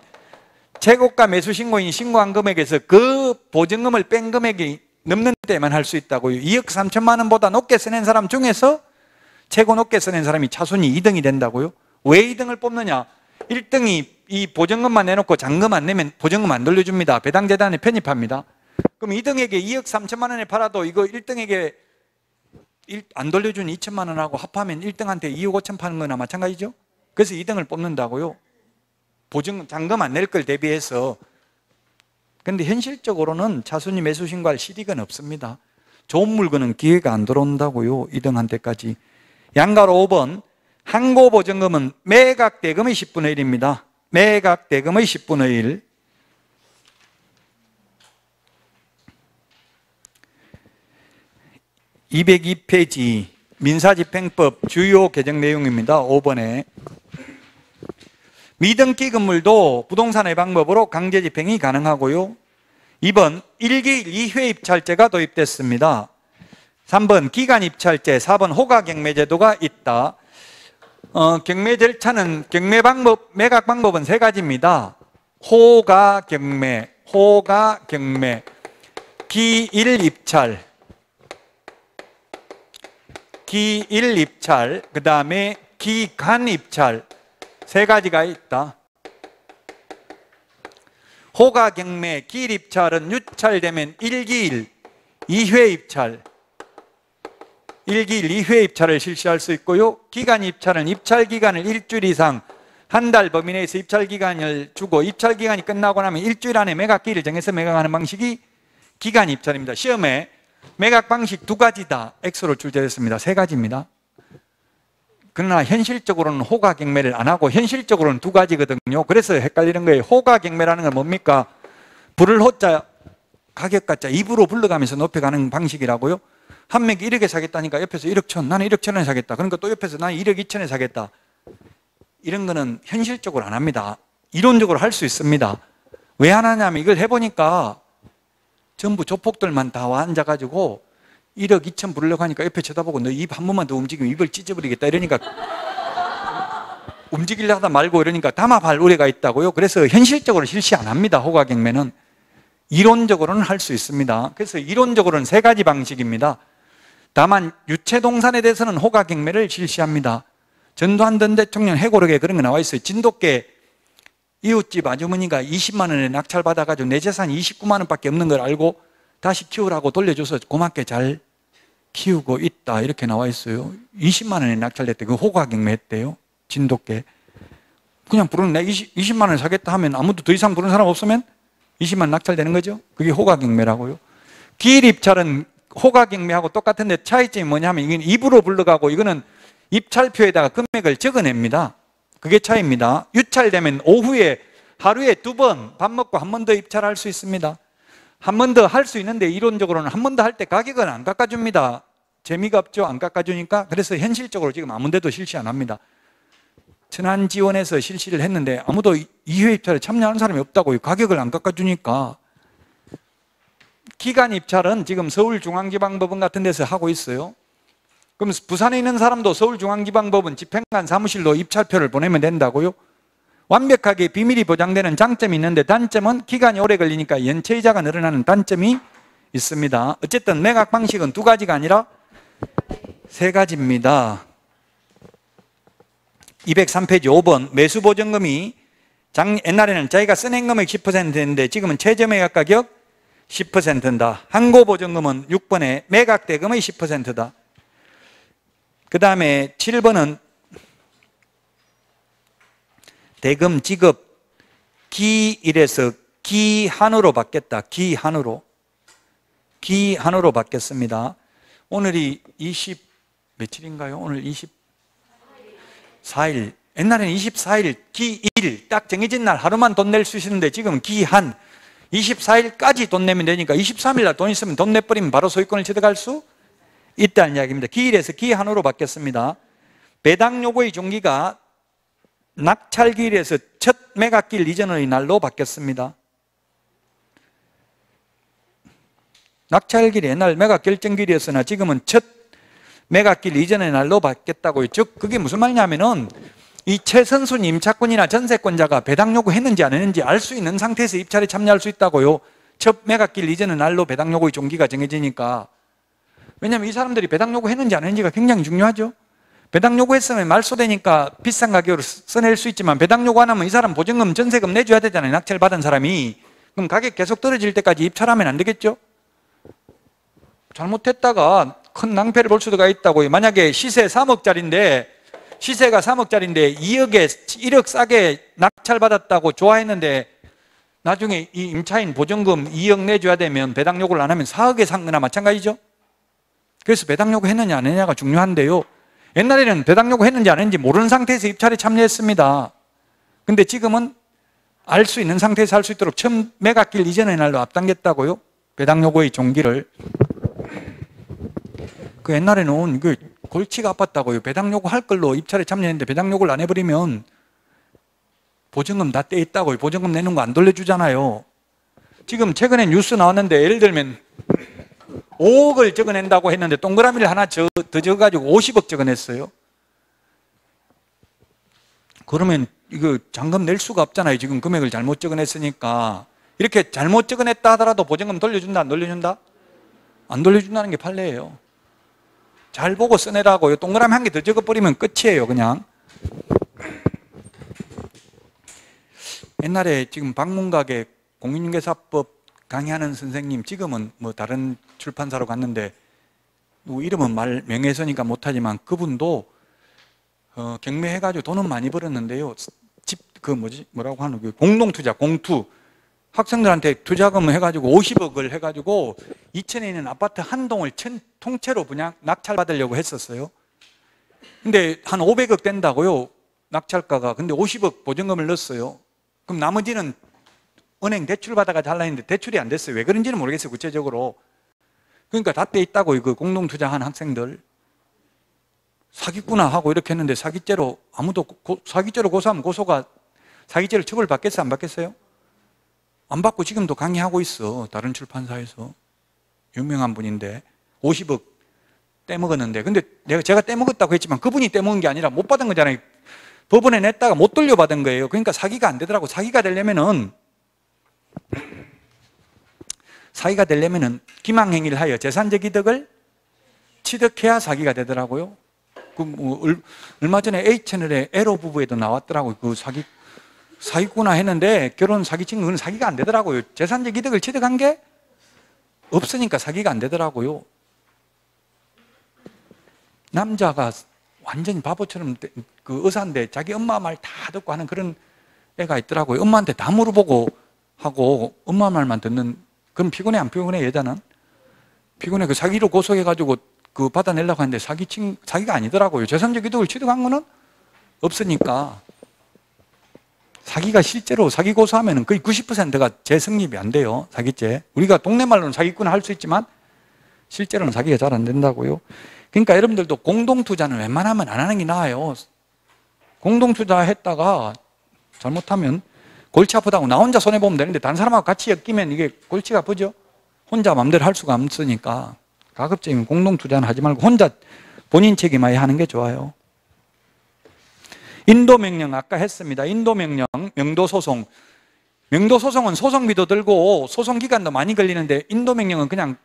최고가 매수 신고인이 신고한 금액에서 그 보증금을 뺀 금액이 넘는 때만 할 수 있다고요. 2억 3천만 원보다 높게 써낸 사람 중에서 최고 높게 써낸 사람이 차순위 2등이 된다고요. 왜 2등을 뽑느냐? 1등이 이 보증금만 내놓고 잔금 안 내면 보증금 안 돌려줍니다. 배당재단에 편입합니다. 그럼 2등에게 2억 3천만 원에 팔아도 이거 1등에게 안 돌려준 2천만 원하고 합하면 1등한테 2억 5천 파는 거나 마찬가지죠. 그래서 2등을 뽑는다고요. 보증금, 잔금 안 낼 걸 대비해서. 근데 현실적으로는 차순위 매수 신고할 실익은 없습니다. 좋은 물건은 기회가 안 들어온다고요. 2등한테까지. 양가로 5번. 항고 보증금은 매각 대금의 10분의 1입니다. 매각 대금의 10분의 1. (202페이지) 민사집행법 주요 개정 내용입니다. 5번에 미등기 건물도 부동산의 방법으로 강제 집행이 가능하고요. 2번 1기 2회 입찰제가 도입됐습니다. 3번 기간 입찰제, 4번 호가 경매제도가 있다. 경매 절차는 경매 방법, 매각 방법은 세 가지입니다. 호가 경매, 기일 입찰, 그 다음에 기간 입찰, 세 가지가 있다. 호가 경매, 기일 입찰은 유찰되면 1기일 2회 입찰, 1기일 2회 입찰을 실시할 수 있고요. 기간 입찰은 입찰 기간을 일주일 이상 한 달 범위 내에서 입찰 기간을 주고 입찰 기간이 끝나고 나면 일주일 안에 매각기일을 정해서 매각하는 방식이 기간 입찰입니다. 시험에 매각 방식 두 가지다 X로 출제됐습니다. 세 가지입니다. 그러나 현실적으로는 호가 경매를 안 하고 현실적으로는 두 가지거든요. 그래서 헷갈리는 거예요. 호가 경매라는 건 뭡니까? 불을 호자, 가격가자 입으로 불러가면서 높여가는 방식이라고요. 한 명이 1억에 사겠다니까 옆에서 1억 천, 나는 1억 천에 사겠다. 그러니까 또 옆에서 나는 1억 2천에 사겠다. 이런 거는 현실적으로 안 합니다. 이론적으로 할 수 있습니다. 왜 안 하냐면 이걸 해보니까 전부 조폭들만 다 와 앉아가지고 1억 2천 부르려고 하니까 옆에 쳐다보고 너 입 한 번만 더 움직이면 입을 찢어버리겠다 이러니까 움직이려 하다 말고 이러니까 담합할 우려가 있다고요. 그래서 현실적으로 실시 안 합니다. 호가 경매는. 이론적으로는 할 수 있습니다. 그래서 이론적으로는 세 가지 방식입니다. 다만 유체동산에 대해서는 호가 경매를 실시합니다. 전두환 전 대통령 회고록에 그런 거 나와 있어요. 진돗개 이웃집 아주머니가 20만 원에 낙찰받아가지고 내 재산 29만 원밖에 없는 걸 알고 다시 키우라고 돌려줘서 고맙게 잘 키우고 있다 이렇게 나와 있어요. 20만 원에 낙찰됐대. 그 호가 경매했대요. 진돗개. 그냥 부르는 내 20만 원에 사겠다 하면 아무도 더 이상 부르는 사람 없으면 20만 원 낙찰되는 거죠. 그게 호가 경매라고요. 기일 입찰은 호가 경매하고 똑같은데 차이점이 뭐냐면 이건 입으로 불러가고 이거는 입찰표에다가 금액을 적어냅니다. 그게 차이입니다. 유찰되면 오후에 하루에 2번 밥 먹고 한 번 더 입찰할 수 있습니다. 한 번 더 할 수 있는데 이론적으로는 한 번 더 할 때 가격은 안 깎아줍니다. 재미가 없죠. 안 깎아주니까. 그래서 현실적으로 지금 아무 데도 실시 안 합니다. 천안지원에서 실시를 했는데 아무도 2회 입찰에 참여하는 사람이 없다고요. 가격을 안 깎아주니까. 기간 입찰은 지금 서울중앙지방법원 같은 데서 하고 있어요. 그럼 부산에 있는 사람도 서울중앙지방법원 집행관 사무실로 입찰표를 보내면 된다고요? 완벽하게 비밀이 보장되는 장점이 있는데 단점은 기간이 오래 걸리니까 연체이자가 늘어나는 단점이 있습니다. 어쨌든 매각 방식은 두 가지가 아니라 세 가지입니다. 203페이지 5번 매수보증금이 옛날에는 자기가 써낸 금액 10%인데 지금은 최저매각 가격 10%다. 항고보증금은 6번에 매각대금의 10%다. 그 다음에 7번은 대금 지급 기일에서 기한으로 바뀌었다. 기한으로 바뀌었습니다. 오늘이 20 며칠인가요? 오늘 24일. 옛날에는 24일 기일 딱 정해진 날 하루만 돈 낼 수 있었는데 지금 기한 24일까지 돈 내면 되니까 23일 날 돈 있으면 돈 내버리면 바로 소유권을 취득할 수 있다는 이야기입니다. 기일에서 기한으로 바뀌었습니다. 배당 요구의 종기가 낙찰기일에서 첫 매각기일 이전의 날로 바뀌었습니다. 낙찰기일이 옛날 매각결정기일이었으나 지금은 첫 매각기일 이전의 날로 바뀌었다고요. 즉 그게 무슨 말이냐면은 이 최선순 임차권이나 전세권자가 배당 요구했는지 안 했는지 알 수 있는 상태에서 입찰에 참여할 수 있다고요. 첫 매각기일 이전의 날로 배당 요구의 종기가 정해지니까. 왜냐하면 이 사람들이 배당 요구했는지 안 했는지가 굉장히 중요하죠. 배당 요구했으면 말소되니까 비싼 가격으로 써낼 수 있지만 배당 요구 안 하면 이 사람 보증금, 전세금 내줘야 되잖아요. 낙찰 받은 사람이. 그럼 가격 계속 떨어질 때까지 입찰하면 안 되겠죠? 잘못했다가 큰 낭패를 볼 수가 있다고요. 만약에 시세 3억짜리인데 시세가 3억짜리인데 2억에 1억 싸게 낙찰 받았다고 좋아했는데 나중에 이 임차인 보증금 2억 내줘야 되면 배당 요구를 안 하면 4억에 산 거나 마찬가지죠. 그래서 배당 요구 했느냐 안 했느냐가 중요한데요. 옛날에는 배당 요구 했는지 안 했는지 모르는 상태에서 입찰에 참여했습니다. 근데 지금은 알 수 있는 상태에서 할 수 있도록 처음 매각기일 이전의 날로 앞당겼다고요. 배당 요구의 종기를. 그 옛날에는 그 골치가 아팠다고요. 배당 요구 할 걸로 입찰에 참여했는데 배당 요구를 안 해버리면 보증금 다 떼 있다고요. 보증금 내는 거 안 돌려주잖아요. 지금 최근에 뉴스 나왔는데 예를 들면 5억을 적어낸다고 했는데 동그라미를 하나 더 적어가지고 50억 적어냈어요. 그러면 이거 잔금 낼 수가 없잖아요. 지금 금액을 잘못 적어냈으니까. 이렇게 잘못 적어냈다 하더라도 보증금 돌려준다 안 돌려준다? 안 돌려준다는 게 판례예요. 잘 보고 써내라고요. 동그라미 한 개 더 적어버리면 끝이에요. 그냥. 옛날에 지금 방문가게 공인중개사법 강의하는 선생님, 지금은 뭐 다른 출판사로 갔는데 누구 이름은 명예훼손이니까 못하지만 그분도 경매해가지고 돈은 많이 벌었는데요. 뭐라고 하는 그 공동투자, 공투. 학생들한테 투자금을 해가지고 50억을 해가지고 2층에 있는 아파트 한 동을 통째로 그냥 낙찰받으려고 했었어요. 근데 한 500억 된다고요. 낙찰가가. 근데 50억 보증금을 넣었어요. 그럼 나머지는 은행 대출 받아가 잘라했는데 대출이 안 됐어요. 왜 그런지는 모르겠어요. 구체적으로. 그러니까 다 떼 있다고 그 공동투자한 학생들. 사기꾼아 하고 이렇게 했는데 사기죄로 아무도 사기죄로 고소하면 고소가 사기죄로 처벌받겠어요? 안 받겠어요? 안 받고 지금도 강의하고 있어. 다른 출판사에서. 유명한 분인데 50억 떼먹었는데 근데 제가 떼먹었다고 했지만 그분이 떼먹은 게 아니라 못 받은 거잖아요. 법원에 냈다가 못 돌려받은 거예요. 그러니까 사기가 안 되더라고. 사기가 되려면은 기망행위를 하여 재산적 이득을 취득해야 사기가 되더라고요. 얼마 전에 A채널에 에로 부부에도 나왔더라고요. 그 사기꾼아 했는데 결혼 사기친 건 사기가 안 되더라고요. 재산적 이득을 취득한 게 없으니까 사기가 안 되더라고요. 남자가 완전히 바보처럼 그 의사인데 자기 엄마 말 다 듣고 하는 그런 애가 있더라고요. 엄마한테 다 물어보고 하고 엄마 말만 듣는. 그럼 피곤해 안 피곤해? 여자는 피곤해. 그 사기로 고소해가지고 그 받아내려고 하는데 사기가 아니더라고요. 재산적 이득을 취득한 거는 없으니까. 사기가 실제로 사기 고소하면 거의 90%가 재성립이 안 돼요. 사기죄. 우리가 동네 말로는 사기꾼을 할 수 있지만 실제로는 사기가 잘 안 된다고요. 그러니까 여러분들도 공동투자는 웬만하면 안 하는 게 나아요. 공동투자 했다가 잘못하면 골치 아프다고 나 혼자 손해보면 되는데 다른 사람하고 같이 엮이면 이게 골치가 아프죠. 혼자 마음대로 할 수가 없으니까 가급적이면 공동투자는 하지 말고 혼자 본인 책임하에 하는 게 좋아요. 인도명령 아까 했습니다. 인도명령, 명도소송. 명도소송은 소송비도 들고 소송기간도 많이 걸리는데 인도명령은 그냥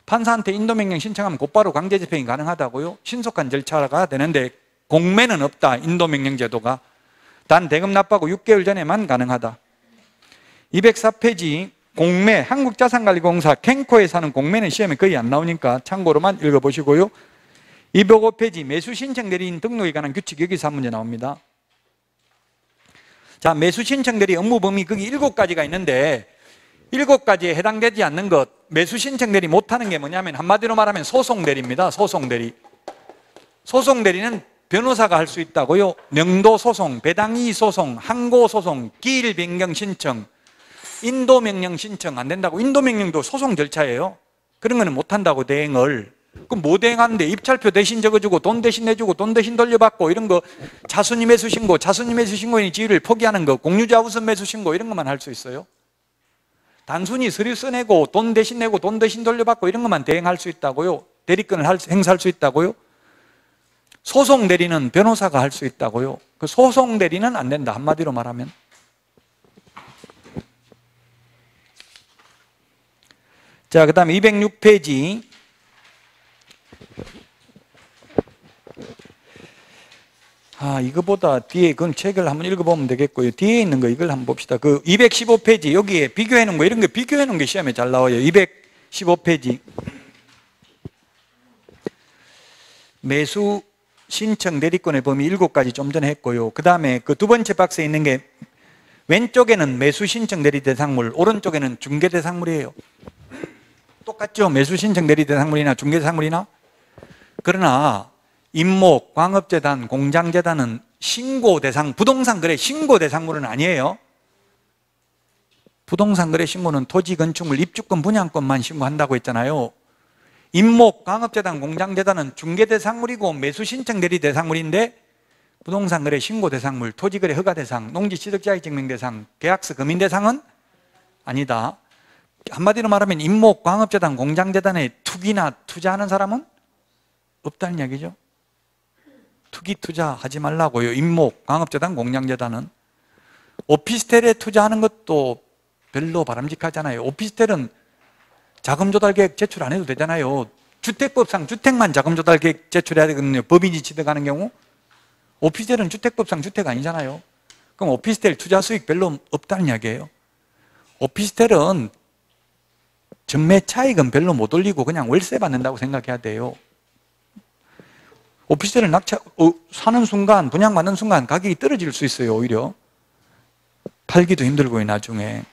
판사한테 인도명령 신청하면 곧바로 강제집행이 가능하다고요. 신속한 절차가 되는데 공매는 없다. 인도명령 제도가. 단 대금 납부하고 6개월 전에만 가능하다. 204페이지 공매, 한국자산관리공사 캔코에서 하는 공매는 시험에 거의 안 나오니까 참고로만 읽어보시고요. 205페이지 매수신청 대리인 등록에 관한 규칙, 여기서 한 문제 나옵니다. 자, 매수신청 대리 업무 범위 거기 7가지가 있는데 7가지에 해당되지 않는 것, 매수신청 대리 못하는 게 뭐냐면 한마디로 말하면 소송대리입니다. 소송대리. 소송대리는 변호사가 할 수 있다고요. 명도소송, 배당이의 소송, 항고소송, 기일 변경 신청, 인도명령 신청 안 된다고. 인도명령도 소송 절차예요. 그런 거는 못한다고 대행을. 그럼 뭐 대행하는데? 입찰표 대신 적어주고 돈 대신 내주고 돈 대신 돌려받고 이런 거, 자수님 매수 신고, 자수님 매수 신고인이 지위를 포기하는 거, 공유자 우선 매수 신고 이런 것만 할 수 있어요. 단순히 서류 써내고 돈 대신 내고 돈 대신 돌려받고 이런 것만 대행할 수 있다고요? 대리권을 행사할 수 있다고요? 소송 대리는 변호사가 할 수 있다고요? 그 소송 대리는 안 된다, 한마디로 말하면. 자, 그 다음에 206페이지. 이거보다 뒤에 그건 책을 한번 읽어보면 되겠고요. 뒤에 있는 거 이걸 한번 봅시다. 그 215페이지, 여기에 비교해 놓은 거, 이런 거 비교해 놓은 게 시험에 잘 나와요. 215페이지. 매수 신청 대리권의 범위 7가지 좀 전에 했고요. 그 다음에 그 두 번째 박스에 있는 게 왼쪽에는 매수 신청 대리 대상물, 오른쪽에는 중개 대상물이에요. 똑같죠? 매수 신청 대리 대상물이나 중개 대상물이나. 그러나 임목, 광업재단, 공장재단은 신고 대상, 부동산 거래 신고 대상물은 아니에요. 부동산 거래 신고는 토지, 건축물, 입주권, 분양권만 신고한다고 했잖아요. 임목, 광업재단, 공장재단은 중개 대상물이고 매수 신청 대리 대상물인데 부동산 거래 신고 대상물, 토지 거래 허가 대상, 농지 취득 자격 증명 대상, 계약서 금인 대상은 아니다. 한마디로 말하면 임목, 광업재단, 공장재단에 투기나 투자하는 사람은 없다는 이야기죠. 투기 투자하지 말라고요. 임목, 광업재단, 공장재단은. 오피스텔에 투자하는 것도 별로 바람직하잖아요. 오피스텔은 자금조달계획 제출 안 해도 되잖아요. 주택법상 주택만 자금조달계획 제출해야 되거든요. 법인이 취득하는 경우. 오피스텔은 주택법상 주택 아니잖아요. 그럼 오피스텔 투자 수익 별로 없다는 이야기예요. 오피스텔은 전매 차익은 별로 못 올리고 그냥 월세 받는다고 생각해야 돼요. 오피스텔을 사는 순간, 분양받는 순간 가격이 떨어질 수 있어요. 오히려 팔기도 힘들고요. 나중에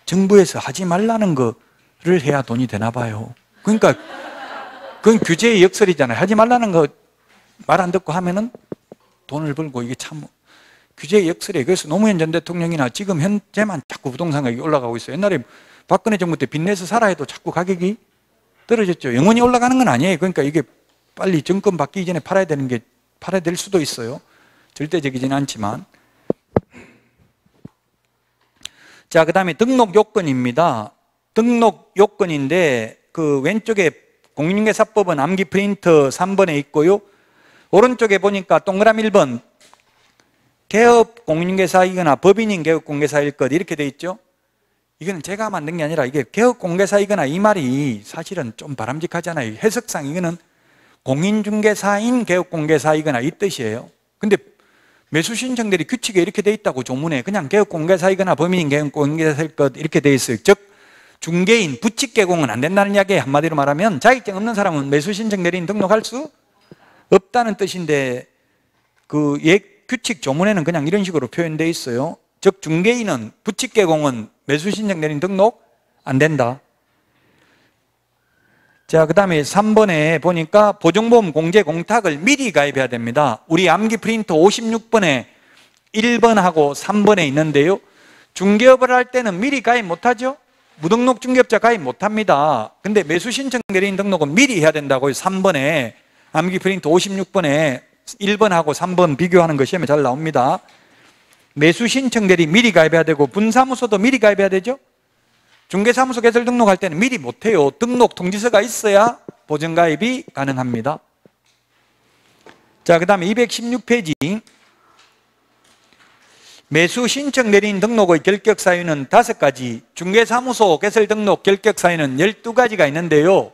정부에서 하지 말라는 거를 해야 돈이 되나 봐요. 그러니까 그건 규제의 역설이잖아요. 하지 말라는 거 말 안 듣고 하면은 돈을 벌고, 이게 참 규제의 역설이에요. 그래서 노무현 전 대통령이나 지금 현재만 자꾸 부동산 가격이 올라가고 있어요. 옛날에 박근혜 정부 때 빚내서 살아 해도 자꾸 가격이 떨어졌죠. 영원히 올라가는 건 아니에요. 그러니까 이게 빨리 정권 바뀌기 전에 팔아야 되는 게 팔아야 될 수도 있어요. 절대적이진 않지만. 자, 그 다음에 등록 요건입니다. 등록 요건인데 그 왼쪽에 공인중개사법은 암기 프린터 3번에 있고요. 오른쪽에 보니까 동그라미 1번 개업 공인중개사이거나 법인인 개업 공개사일 것 이렇게 돼 있죠. 이거는 제가 만든 게 아니라 이게 개업 공개사이거나 이 말이 사실은 좀 바람직하잖아요. 해석상 이거는 공인중개사인 개업 공개사이거나 이 뜻이에요. 근데 매수신청들이 규칙에 이렇게 돼 있다고 조문에 그냥 개업 공개사이거나 법인인 개업 공개사일 것 이렇게 돼 있어요. 즉 중개인, 부칙 개공은 안 된다는 이야기예요. 한마디로 말하면 자격증 없는 사람은 매수신청 대리인 등록할 수 없다는 뜻인데 그 규칙 조문에는 그냥 이런 식으로 표현되어 있어요. 즉 중개인은, 부칙 개공은 매수신청 대리인 등록 안 된다. 자, 그 다음에 3번에 보니까 보증보험 공제 공탁을 미리 가입해야 됩니다. 우리 암기 프린터 56번에 1번하고 3번에 있는데요. 중개업을 할 때는 미리 가입 못하죠? 무등록 중개업자 가입 못합니다. 근데 매수신청 대리인 등록은 미리 해야 된다고요. 3번에 암기 프린터 56번에 1번하고 3번 비교하는 거 시험에 잘 나옵니다. 매수신청 대리 미리 가입해야 되고 분사무소도 미리 가입해야 되죠? 중개사무소 개설 등록할 때는 미리 못해요. 등록 통지서가 있어야 보증가입이 가능합니다. 자, 그 다음에 216페이지 매수신청 대리인 등록의 결격사유는 5가지, 중개사무소 개설 등록 결격사유는 12가지가 있는데요.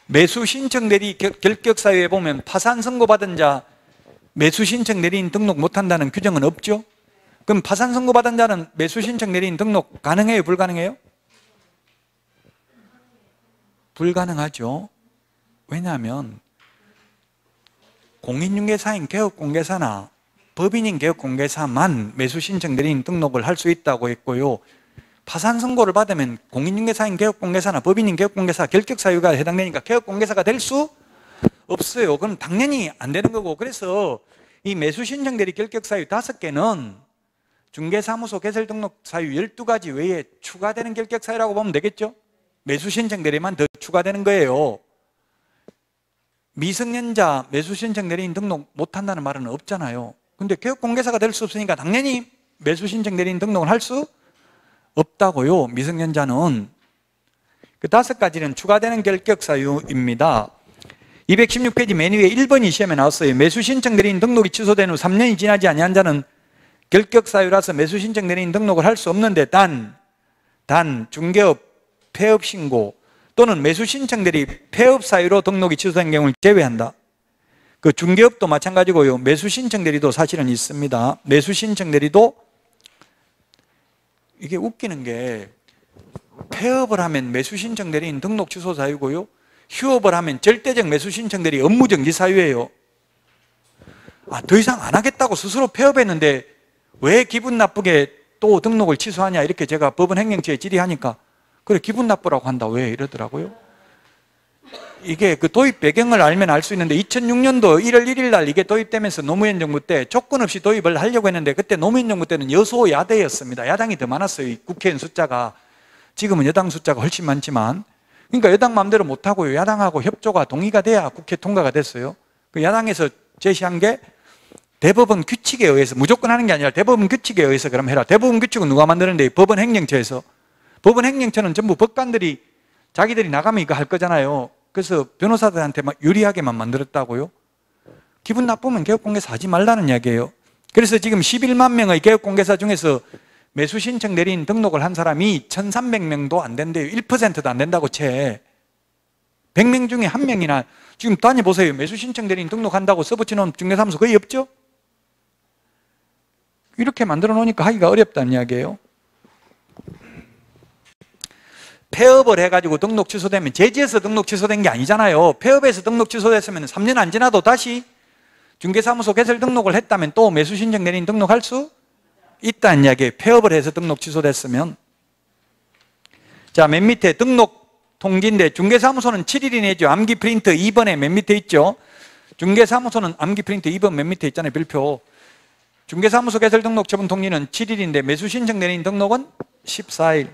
매수신청 대리 결격사유에 보면 파산 선고받은 자 매수신청 대리인 등록 못한다는 규정은 없죠? 그럼 파산 선고받은 자는 매수신청 대리인 등록 가능해요? 불가능해요? 불가능하죠. 왜냐하면 공인중개사인 개업공개사나 법인인 개업공개사만 매수신청 대리인 등록을 할 수 있다고 했고요. 파산 선고를 받으면 공인중개사인 개업공개사나 법인인 개업공개사 결격사유가 해당되니까 개업공개사가 될 수 없어요. 그럼 당연히 안 되는 거고, 그래서 이 매수신청 대리 결격사유 5개는 중개사무소 개설 등록 사유 12가지 외에 추가되는 결격 사유라고 보면 되겠죠? 매수 신청 대리만 더 추가되는 거예요. 미성년자 매수 신청 대리인 등록 못한다는 말은 없잖아요. 근데 개업공개사가 될 수 없으니까 당연히 매수 신청 대리인 등록을 할 수 없다고요. 미성년자는. 그 5가지는 추가되는 결격 사유입니다. 216페이지 맨 위에 1번이 시험에 나왔어요. 매수 신청 대리인 등록이 취소된 후 3년이 지나지 아니한 자는 결격 사유라서 매수 신청 대리인 등록을 할 수 없는데 단 중개업 폐업 신고 또는 매수 신청 대리 폐업 사유로 등록이 취소된 경우를 제외한다. 그 중개업도 마찬가지고요. 매수 신청 대리도 사실은 있습니다. 매수 신청 대리도 이게 웃기는 게 폐업을 하면 매수 신청 대리인 등록 취소 사유고요. 휴업을 하면 절대적 매수 신청 대리 업무 정지 사유예요. 더 이상 안 하겠다고 스스로 폐업했는데 왜 기분 나쁘게 또 등록을 취소하냐 이렇게 제가 법원 행정처에 질의하니까 그래 기분 나쁘라고 한다 왜 이러더라고요. 이게 그 도입 배경을 알면 알 수 있는데 2006년도 1월 1일 날 이게 도입되면서 노무현 정부 때 조건 없이 도입을 하려고 했는데 그때 노무현 정부 때는 여소야대였습니다. 야당이 더 많았어요. 국회의원 숫자가. 지금은 여당 숫자가 훨씬 많지만 그러니까 여당 마음대로 못하고요. 야당하고 협조가 동의가 돼야 국회 통과가 됐어요. 그 야당에서 제시한 게 대법원 규칙에 의해서 무조건 하는 게 아니라 대법원 규칙에 의해서 그럼 해라. 대법원 규칙은 누가 만드는데 법원 행정처에서. 법원 행정처는 전부 법관들이 자기들이 나가면 이거 할 거잖아요. 그래서 변호사들한테 막 유리하게만 만들었다고요. 기분 나쁘면 개업공개사 하지 말라는 이야기예요. 그래서 지금 11만 명의 개업공개사 중에서 매수 신청 대리인 등록을 한 사람이 1,300명도 안 된대요. 1%도 안 된다고 채. 100명 중에 1명이나 지금 다녀보세요. 매수 신청 대리인 등록한다고 써붙여놓은 중개사무소 거의 없죠? 이렇게 만들어 놓으니까 하기가 어렵다는 이야기예요. 폐업을 해가지고 등록 취소되면 제지에서 등록 취소된 게 아니잖아요. 폐업에서 등록 취소됐으면 3년 안 지나도 다시 중개사무소 개설 등록을 했다면 또 매수 신청 대리인 등록할 수 있다는 이야기예요. 폐업을 해서 등록 취소됐으면. 자, 맨 밑에 등록 통지인데 중개사무소는 7일이 내죠. 암기 프린트 2번에 맨 밑에 있죠. 중개사무소는 암기 프린트 2번 맨 밑에 있잖아요. 별표. 중개사무소 개설 등록 처분 통지는 7일인데 매수 신청 대리인 등록은 14일.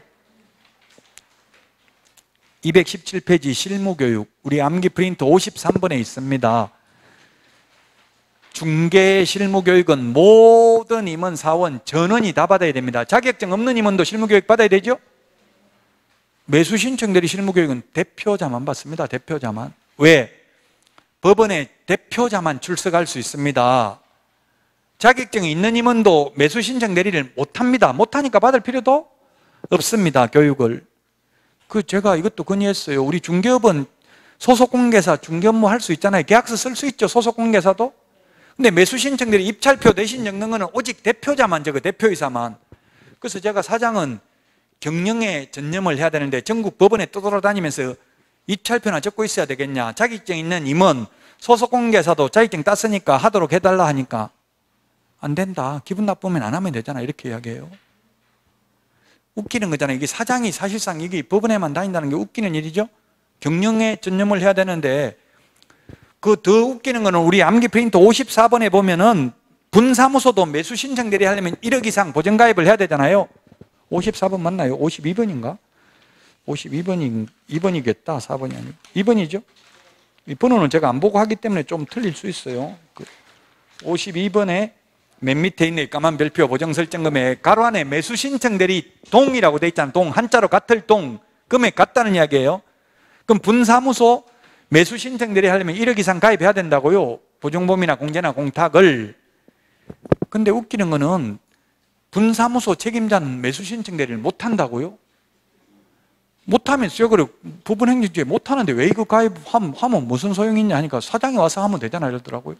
217페이지 실무교육. 우리 암기 프린트 53번에 있습니다. 중개 실무교육은 모든 임원, 사원, 전원이 다 받아야 됩니다. 자격증 없는 임원도 실무교육 받아야 되죠? 매수 신청 대리 실무교육은 대표자만 받습니다. 대표자만. 왜? 법원에 대표자만 출석할 수 있습니다. 자격증이 있는 임원도 매수 신청 대리를 못합니다. 못하니까 받을 필요도 없습니다. 교육을. 제가 이것도 건의했어요. 우리 중개업은 소속공개사 중개 업무 할 수 있잖아요. 계약서 쓸 수 있죠. 소속공개사도. 근데 매수 신청 대리 입찰표 대신 적는 거는 오직 대표자만 적어요. 대표이사만. 그래서 제가 사장은 경영에 전념을 해야 되는데 전국 법원에 떠돌아다니면서 입찰표나 적고 있어야 되겠냐. 자격증 있는 임원, 소속공개사도 자격증 땄으니까 하도록 해달라 하니까 안 된다. 기분 나쁘면 안 하면 되잖아. 이렇게 이야기해요. 웃기는 거잖아요. 이게 사장이 사실상 이게 법원에만 다닌다는 게 웃기는 일이죠. 경영에 전념을 해야 되는데 그 더 웃기는 거는 우리 암기 프린트 54번에 보면은 분사무소도 매수 신청 대리 하려면 1억 이상 보전가입을 해야 되잖아요. 54번 맞나요? 52번인가? 2번이겠다. 4번이 아니고 2번이죠. 이 번호는 제가 안 보고 하기 때문에 좀 틀릴 수 있어요. 52번에 맨 밑에 있네. 까만 별표 보정 설정 금액 가로 안에 매수 신청 대리 동이라고 돼 있잖아요. 동, 한자로 같을 동, 금액 같다는 이야기예요. 그럼 분사무소 매수 신청 대리 하려면 1억 이상 가입해야 된다고요. 보증보험이나 공제나 공탁을. 근데 웃기는 거는 분사무소 책임자는 매수 신청 대리를 못 한다고요? 못하면 그래 부분 행정주에 못하는데 왜 이거 가입하면 무슨 소용이 있냐 하니까 사장이 와서 하면 되잖아 이러더라고요.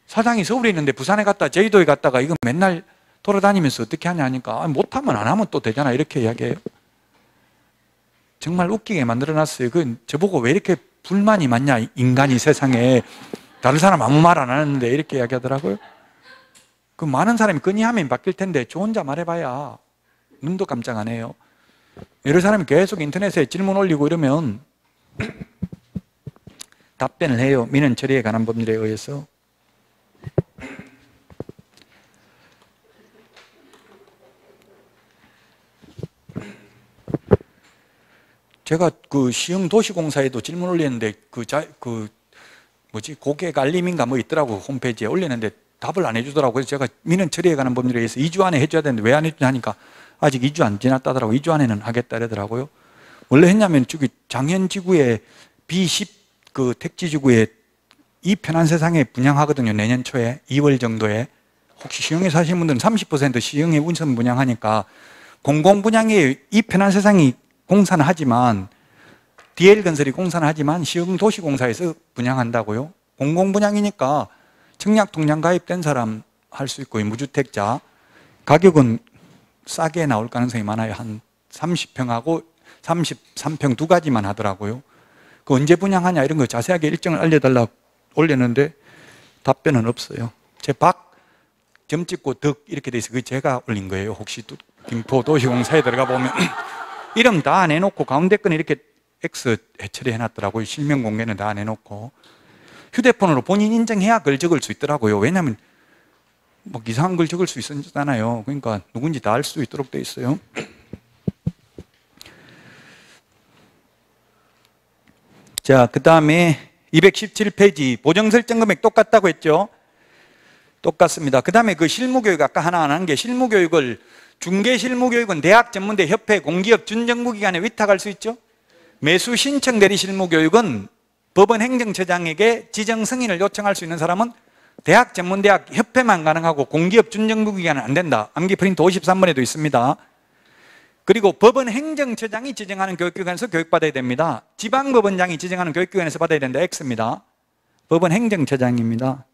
사장이 서울에 있는데 부산에 갔다 제주도에 갔다가 이거 맨날 돌아다니면서 어떻게 하냐 하니까 못하면 안 하면 또 되잖아 이렇게 이야기해요. 정말 웃기게 만들어놨어요. 저보고 왜 이렇게 불만이 많냐 인간이 세상에. 다른 사람 아무 말 안 하는데 이렇게 이야기하더라고요. 많은 사람이 건의하면 바뀔 텐데 저 혼자 말해봐야 눈도 깜짝 안 해요. 여러 사람이 계속 인터넷에 질문 올리고 이러면 답변을 해요. 민원 처리에 관한 법률에 의해서. 제가 그 시흥도시공사에도 질문 올렸는데 고객 알림인가 뭐 있더라고 홈페이지에 올렸는데 답을 안 해주더라고요. 그래서 제가 민원 처리에 관한 법률에 의해서 2주 안에 해줘야 되는데 왜 안 해주냐 하니까 아직 2주 안 지났다더라고. 2주 안에는 하겠다 이러더라고요. 원래 했냐면 저기 장현지구에 B10 그 택지지구에 이 편한 세상에 분양하거든요. 내년 초에 2월 정도에. 혹시 시흥에 사시는 분들은 30% 시흥에 운선 분양하니까 공공분양에 이 편한 세상이 공사는 하지만 DL건설이 공사는 하지만 시흥도시공사에서 분양한다고요. 공공분양이니까 청약통장 가입된 사람 할 수 있고 무주택자 가격은 싸게 나올 가능성이 많아요. 한 30평하고 33평 두 가지만 하더라고요. 그 언제 분양하냐 이런 거 자세하게 일정을 알려달라고 올렸는데 답변은 없어요. 제 박 점 찍고 덕 이렇게 돼 있어요. 그게 제가 올린 거예요. 혹시 김포도시공사에 들어가 보면 이름 다 안 해놓고 가운데 건 이렇게 X 해처리 해놨더라고요. 실명 공개는 다 안 해놓고 휴대폰으로 본인 인정해야 글 적을 수 있더라고요. 왜냐하면 막 이상한 글 적을 수 있었잖아요. 그러니까 누군지 다 알 수 있도록 돼 있어요. 자, 그 다음에 217페이지 보정설정금액 똑같다고 했죠? 똑같습니다. 그 다음에 그 실무교육 아까 하나 안 한 게 실무교육을 중개실무교육은 대학전문대 협회 공기업 준정부기관에 위탁할 수 있죠? 매수 신청 대리 실무교육은 법원 행정처장에게 지정 승인을 요청할 수 있는 사람은 대학전문대학 협회만 가능하고 공기업 준정부기관은 안 된다. 암기 프린트 53번에도 있습니다. 그리고 법원 행정처장이 지정하는 교육기관에서 교육받아야 됩니다. 지방법원장이 지정하는 교육기관에서 받아야 된다. X입니다. 법원 행정처장입니다.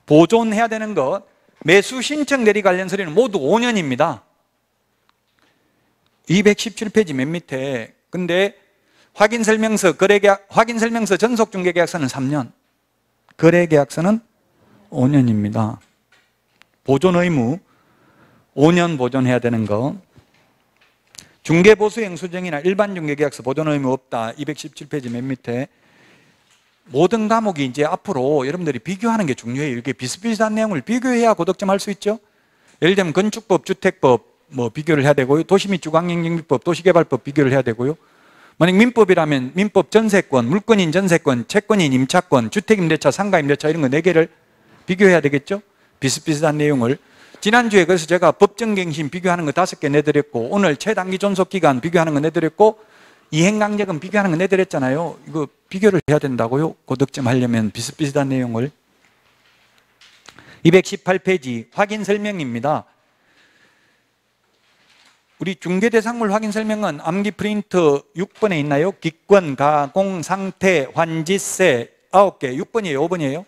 보존해야 되는 것, 매수 신청 대리 관련 서류는 모두 5년입니다. 217페이지 맨 밑에. 근데 확인설명서, 거래계약, 확인설명서 전속중개계약서는 3년, 거래계약서는 5년입니다. 보존 의무, 5년 보존해야 되는 거. 중개보수행수증이나 일반중개계약서 보존 의무 없다. 217페이지 맨 밑에. 모든 과목이 이제 앞으로 여러분들이 비교하는 게 중요해요. 이렇게 비슷비슷한 내용을 비교해야 고득점 할 수 있죠. 예를 들면 건축법, 주택법 뭐 비교를 해야 되고요. 도시 및 주거환경정비법, 도시개발법 비교를 해야 되고요. 만약 민법이라면 민법 전세권, 물권인 전세권, 채권인 임차권, 주택임대차, 상가임대차 이런 거 4개를 비교해야 되겠죠. 비슷비슷한 내용을. 지난주에 그래서 제가 법정갱신 비교하는 거 5개 내드렸고 오늘 최단기 존속기간 비교하는 거 내드렸고 이행강제금 비교하는 거 내드렸잖아요. 이거 비교를 해야 된다고요. 고득점 하려면 비슷비슷한 내용을. 218페이지 확인 설명입니다. 우리 중개대상물 확인 설명은 암기 프린트 6번에 있나요? 기권, 가공, 상태, 환지세 9개. 6번이에요? 5번이에요?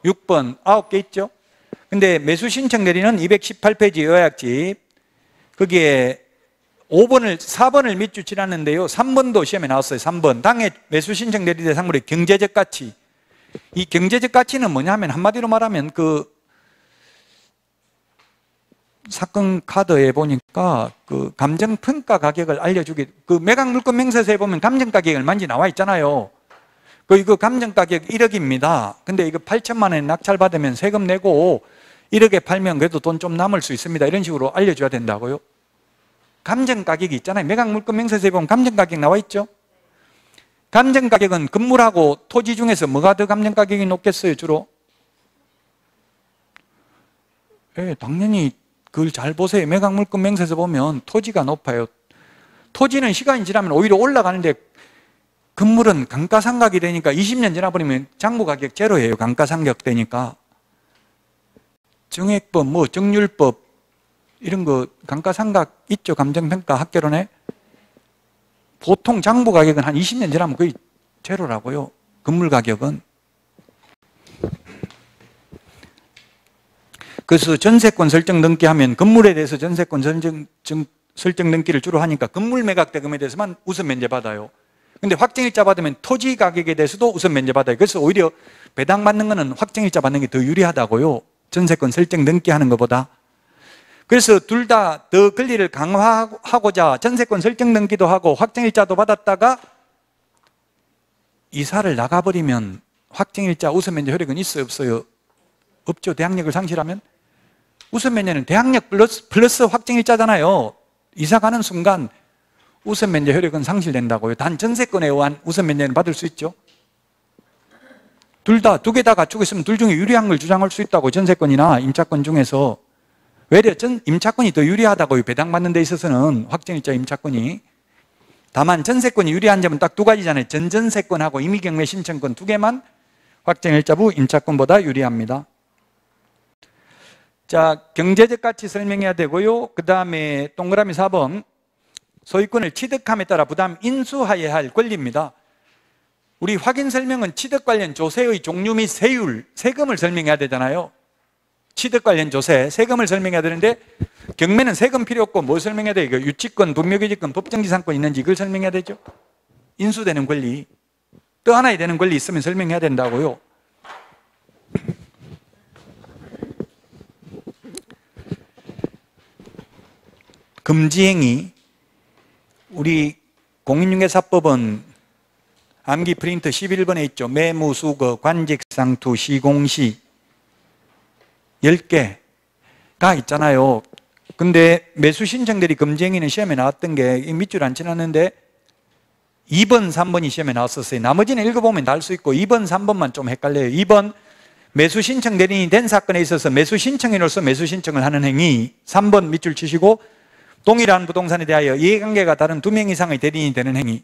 6번 9개 있죠? 근데 매수 신청 대리는 218페이지 요약집. 거기에 4번을 몇 주 지났는데요. 3번도 시험에 나왔어요. 3번. 당해 매수 신청 대리 대상물의 경제적 가치. 이 경제적 가치는 뭐냐면 한마디로 말하면 그 사건 카드에 보니까 그 감정평가 가격을 알려주게, 그 매각물건 명세서에 보면 감정가격이 얼마인지 나와 있잖아요. 이거 감정가격 1억입니다. 근데 이거 8천만 원 낙찰받으면 세금 내고 1억에 팔면 그래도 돈 좀 남을 수 있습니다. 이런 식으로 알려줘야 된다고요. 감정가격이 있잖아요. 매각물건 명세서에 보면 감정가격 나와 있죠. 감정가격은 건물하고 토지 중에서 뭐가 더 감정가격이 높겠어요? 주로? 당연히 그걸 잘 보세요. 매각물건 명세서 보면 토지가 높아요. 토지는 시간이 지나면 오히려 올라가는데 건물은 감가상각이 되니까 20년 지나버리면 장부가격 제로예요. 감가상각 되니까. 정액법, 뭐 정률법 이런 거 감가상각 있죠. 감정평가 학개론에. 보통 장부가격은 한 20년 지나면 거의 제로라고요. 건물 가격은. 그래서 전세권 설정 등기 하면 건물에 대해서 전세권 설정 등기를 주로 하니까 건물 매각 대금에 대해서만 우선 면제받아요. 근데 확정일자 받으면 토지 가격에 대해서도 우선 면제받아요. 그래서 오히려 배당받는 거는 확정일자 받는 게 더 유리하다고요. 전세권 설정 등기 하는 것보다. 그래서 둘 다 더 권리를 강화하고자 전세권 설정 등기도 하고 확정일자도 받았다가 이사를 나가버리면 확정일자 우선 면제 효력은 있어요? 없어요? 없죠. 대항력을 상실하면. 우선 면제는 대항력 플러스 확정일자잖아요. 이사 가는 순간 우선 면제 효력은 상실된다고요. 단 전세권에 의한 우선 면제는 받을 수 있죠. 두 개 다 갖추고 있으면 둘 중에 유리한 걸 주장할 수 있다고. 전세권이나 임차권 중에서. 외려 임차권이 더 유리하다고요. 배당받는 데 있어서는 확정일자 임차권이. 다만 전세권이 유리한 점은 딱 두 가지잖아요. 전전세권하고 임의경매 신청권 두 개만 확정일자부 임차권보다 유리합니다. 자, 경제적 가치 설명해야 되고요. 그 다음에 동그라미 4번 소유권을 취득함에 따라 부담 인수하여야 할 권리입니다. 우리 확인 설명은 취득 관련 조세의 종류 및 세율, 세금을 설명해야 되잖아요. 취득 관련 조세, 세금을 설명해야 되는데 경매는 세금 필요 없고 뭘 설명해야 돼요? 유치권, 분묘기지권, 법정지상권 있는지 이걸 설명해야 되죠. 인수되는 권리, 떠안아야 되는 권리 있으면 설명해야 된다고요. 금지행위, 우리 공인중개사법은 암기 프린트 11번에 있죠. 매무, 수거, 관직, 상투, 시공시 10개가 있잖아요. 근데 매수 신청들이 금지행위는 시험에 나왔던 게 밑줄 안 치놨는데 2번, 3번이 시험에 나왔었어요. 나머지는 읽어보면 다 알 수 있고 2번, 3번만 좀 헷갈려요. 2번 매수 신청 대리인이 된 사건에 있어서 매수 신청인으로서 매수 신청을 하는 행위. 3번 밑줄 치시고 동일한 부동산에 대하여 이해관계가 다른 2명 이상의 대리인이 되는 행위.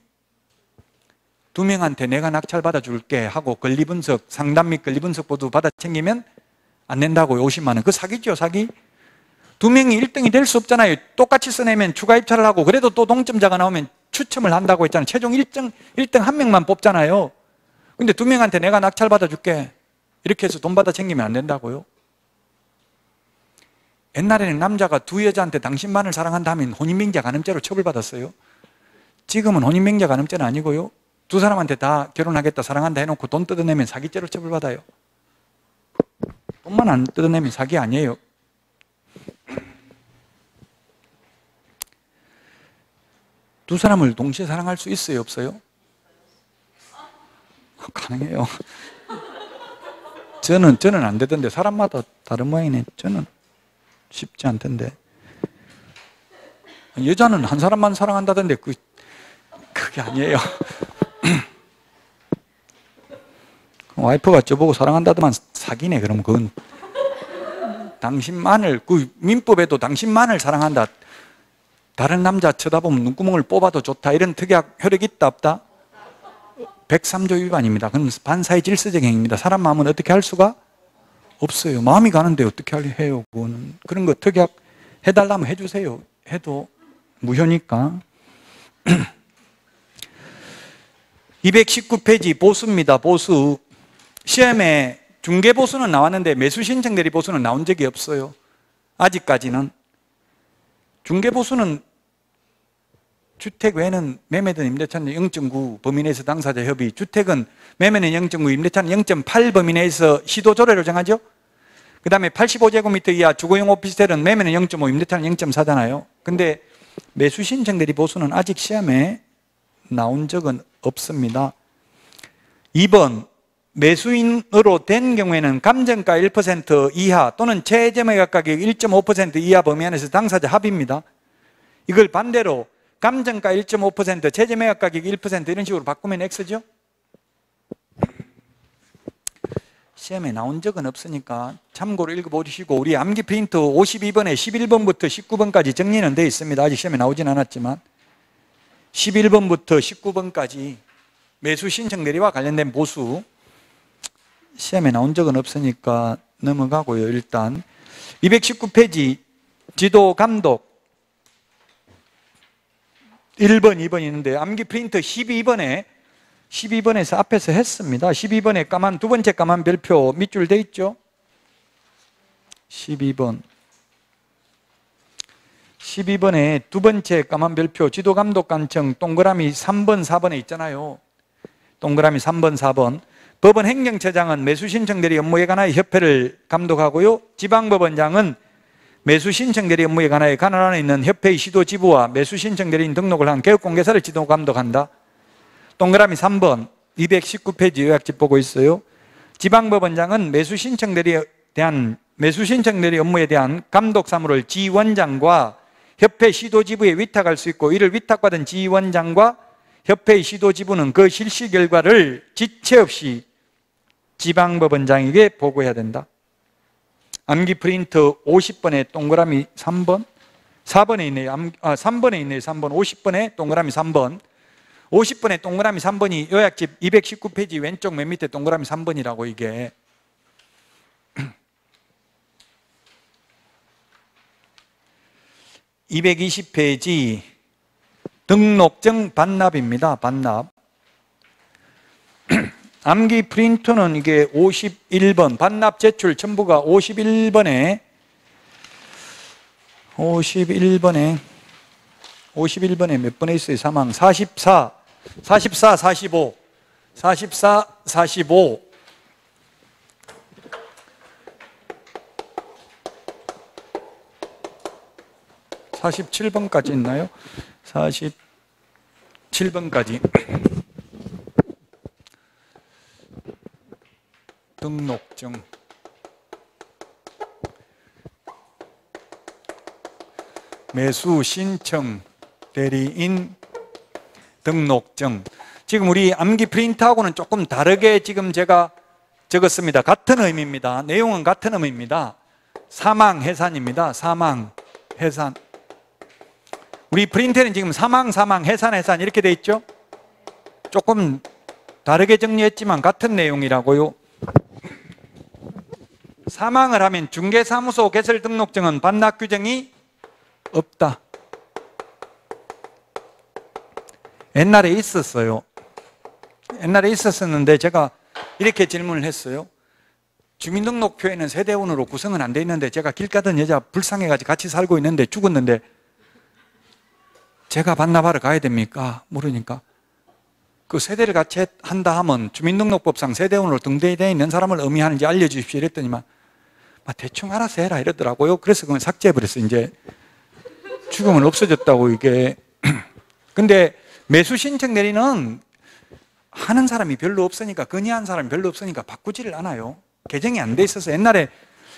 2명한테 내가 낙찰받아 줄게 하고 권리분석, 상담 및 권리분석 보도 받아 챙기면 안 된다고요. 50만 원. 그거 사기죠, 사기. 2명이 1등이 될 수 없잖아요. 똑같이 써내면 추가 입찰을 하고 그래도 또 동점자가 나오면 추첨을 한다고 했잖아요. 최종 1등 1명만 뽑잖아요. 근데 2명한테 내가 낙찰받아 줄게 이렇게 해서 돈 받아 챙기면 안 된다고요. 옛날에는 남자가 두 여자한테 당신만을 사랑한다 하면 혼인명제 간음죄로 처벌받았어요. 지금은 혼인명제 간음죄는 아니고요. 두 사람한테 다 결혼하겠다, 사랑한다 해놓고 돈 뜯어내면 사기죄로 처벌받아요. 돈만 안 뜯어내면 사기 아니에요. 두 사람을 동시에 사랑할 수 있어요, 없어요? 가능해요. 저는 안 되던데 사람마다 다른 모양이네. 저는 쉽지 않던데. 여자는 한 사람만 사랑한다던데 그게 아니에요. 와이프가 저보고 사랑한다더만 사기네. 그럼 그건 당신만을, 그 민법에도 당신만을 사랑한다, 다른 남자 쳐다보면 눈구멍을 뽑아도 좋다, 이런 특약 효력이 있다 없다? 103조 위반입니다. 그건 반사의 질서적 행위입니다. 사람 마음은 어떻게 할 수가 없어요. 마음이 가는데 어떻게 해요? 그거는. 그런 거 특약 해달라면 해주세요. 해도 무효니까. 219페이지 보수입니다. 보수. 시험에 중개보수는 나왔는데 매수신청대리 보수는 나온 적이 없어요. 아직까지는. 중개보수는 주택 외에는 매매든 임대차는 0.9 범위 내에서 당사자 협의, 주택은 매매는 0.9, 임대차는 0.8 범위 내에서 시도 조례로 정하죠. 그 다음에 85제곱미터 이하 주거용 오피스텔은 매매는 0.5, 임대차는 0.4잖아요. 근데 매수신청대리 보수는 아직 시험에 나온 적은 없습니다. 2번, 매수인으로 된 경우에는 감정가 1% 이하 또는 최저매각 가격 1.5% 이하 범위 안에서 당사자 합의입니다. 이걸 반대로 감정가 1.5%, 최저매각 가격 1% 이런 식으로 바꾸면 X죠? 시험에 나온 적은 없으니까 참고로 읽어보시고, 우리 암기 프린트 52번에 11번부터 19번까지 정리는 되어 있습니다. 아직 시험에 나오진 않았지만 11번부터 19번까지 매수 신청 대리와 관련된 보수 시험에 나온 적은 없으니까 넘어가고요. 일단 219페이지 지도 감독 1번, 2번 있는데 암기 프린트 12번에서 앞에서 했습니다. 12번에 까만 두 번째 까만 별표 밑줄 돼 있죠? 12번에 두 번째 까만 별표 지도 감독 관청 동그라미 3번, 4번에 있잖아요. 동그라미 3번, 4번. 법원 행정처장은 매수신청대리 업무에 관하여 협회를 감독하고요. 지방법원장은 매수신청대리 업무에 관하여 관할 안에 있는 협회의 시도지부와 매수신청대리인 등록을 한 개업공개사를 지도 감독한다. 동그라미 3번 219페이지 요약집 보고 있어요. 지방법원장은 매수신청대리 업무에 대한 감독 사무를 지원장과 협회 시도지부에 위탁할 수 있고 이를 위탁받은 지원장과 협회의 시도지부는 그 실시 결과를 지체 없이 지방법원장에게 보고해야 된다. 암기 프린트 50번에 동그라미 3번, 4번에 있네요. 3번에 있네요. 3번. 50번에 동그라미 3번. 50번에 동그라미 3번이 요약집 219페이지 왼쪽 맨 밑에 동그라미 3번이라고 이게. (220페이지) 등록증 반납입니다. 반납. 암기 프린터는 이게 51번 반납 제출 첨부가 51번에 몇 번에 있어요? 사망 44, 45 47번까지 있나요? 47번까지 등록증 매수 신청 대리인 등록증. 지금 우리 암기 프린트하고는 조금 다르게 지금 제가 적었습니다. 같은 의미입니다. 내용은 같은 의미입니다. 사망 해산입니다. 사망 해산. 우리 프린트는 지금 사망 해산 이렇게 돼 있죠? 조금 다르게 정리했지만 같은 내용이라고요. 사망을 하면 중개사무소 개설 등록증은 반납 규정이 없다. 옛날에 있었어요. 옛날에 있었는데 제가 이렇게 질문을 했어요. 주민등록표에는 세대원으로 구성은 안 돼 있는데 제가 길 가던 여자 불쌍해가지고 같이 살고 있는데 죽었는데 제가 반납하러 가야 됩니까? 물으니까 그 세대를 같이 한다 하면 주민등록법상 세대원으로 등재되어 있는 사람을 의미하는지 알려주십시오 이랬더니만 대충 알아서 해라 이러더라고요. 그래서 그건 삭제해버렸어요. 이제 죽으면 없어졌다고 이게. 근데 매수 신청 대리는 하는 사람이 별로 없으니까, 건의한 사람이 별로 없으니까 바꾸지를 않아요. 개정이 안 돼 있어서. 옛날에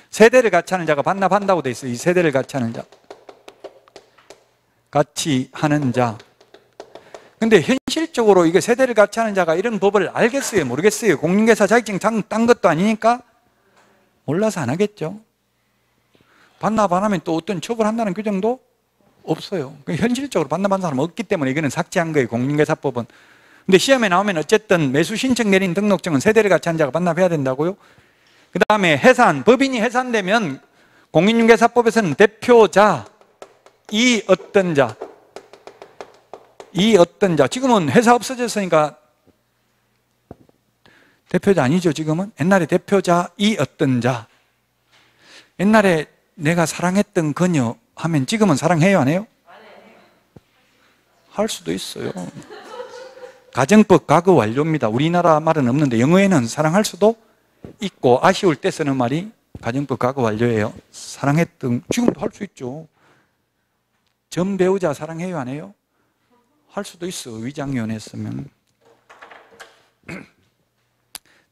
세대를 같이 하는 자가 반납한다고 돼 있어요. 이 세대를 같이 하는 자, 같이 하는 자. 근데 현실적으로 이게 세대를 같이 하는 자가 이런 법을 알겠어요? 모르겠어요? 공인중개사 자격증 딴 것도 아니니까 몰라서 안 하겠죠. 반납 안 하면 또 어떤 처벌한다는 규정도 없어요. 현실적으로 반납한 사람은 없기 때문에 이거는 삭제한 거예요. 공인중개사법은. 근데 시험에 나오면 어쨌든 매수 신청 내린 등록증은 세대를 같이 한 자가 반납해야 된다고요. 그 다음에 해산, 법인이 해산되면 공인중개사법에서는 대표자, 이 어떤 자, 지금은 회사 없어졌으니까 대표자 아니죠. 지금은. 옛날에 대표자, 이 어떤 자. 옛날에 내가 사랑했던 그녀 하면 지금은 사랑해요, 안 해요? 할 수도 있어요. 가정법 과거 완료입니다. 우리나라 말은 없는데 영어에는 사랑할 수도 있고, 아쉬울 때 쓰는 말이 가정법 과거 완료예요. 사랑했던, 지금도 할 수 있죠. 전 배우자 사랑해요, 안 해요? 할 수도 있어. 위장이혼 했으면.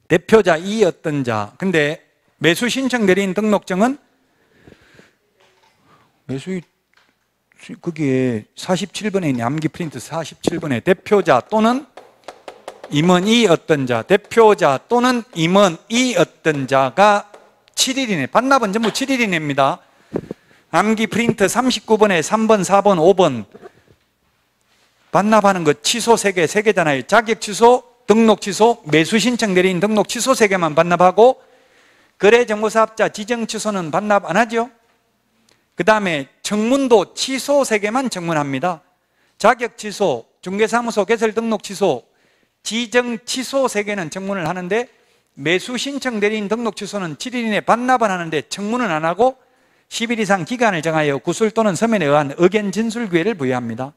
대표자, 이 어떤 자. 근데 매수 신청 내린 등록증은 매수인, 거기에 47번에 있는 암기 프린트 47번에 대표자 또는 임원 이 어떤 자, 대표자 또는 임원 이 어떤 자가 7일 이내, 반납은 전부 7일 이내입니다. 암기 프린트 39번에 3번, 4번, 5번 반납하는 거 취소 3개, 3개잖아요. 자격 취소, 등록 취소, 매수 신청 내린 등록 취소 3개만 반납하고 거래정보사업자 지정 취소는 반납 안 하죠. 그 다음에 청문도 취소 3개만 청문합니다. 자격 취소, 중개사무소 개설 등록 취소, 지정 취소 3개는 청문을 하는데 매수 신청 대리인 등록 취소는 7일 이내 반납은 하는데 청문은 안 하고 10일 이상 기간을 정하여 구술 또는 서면에 의한 의견 진술 기회를 부여합니다.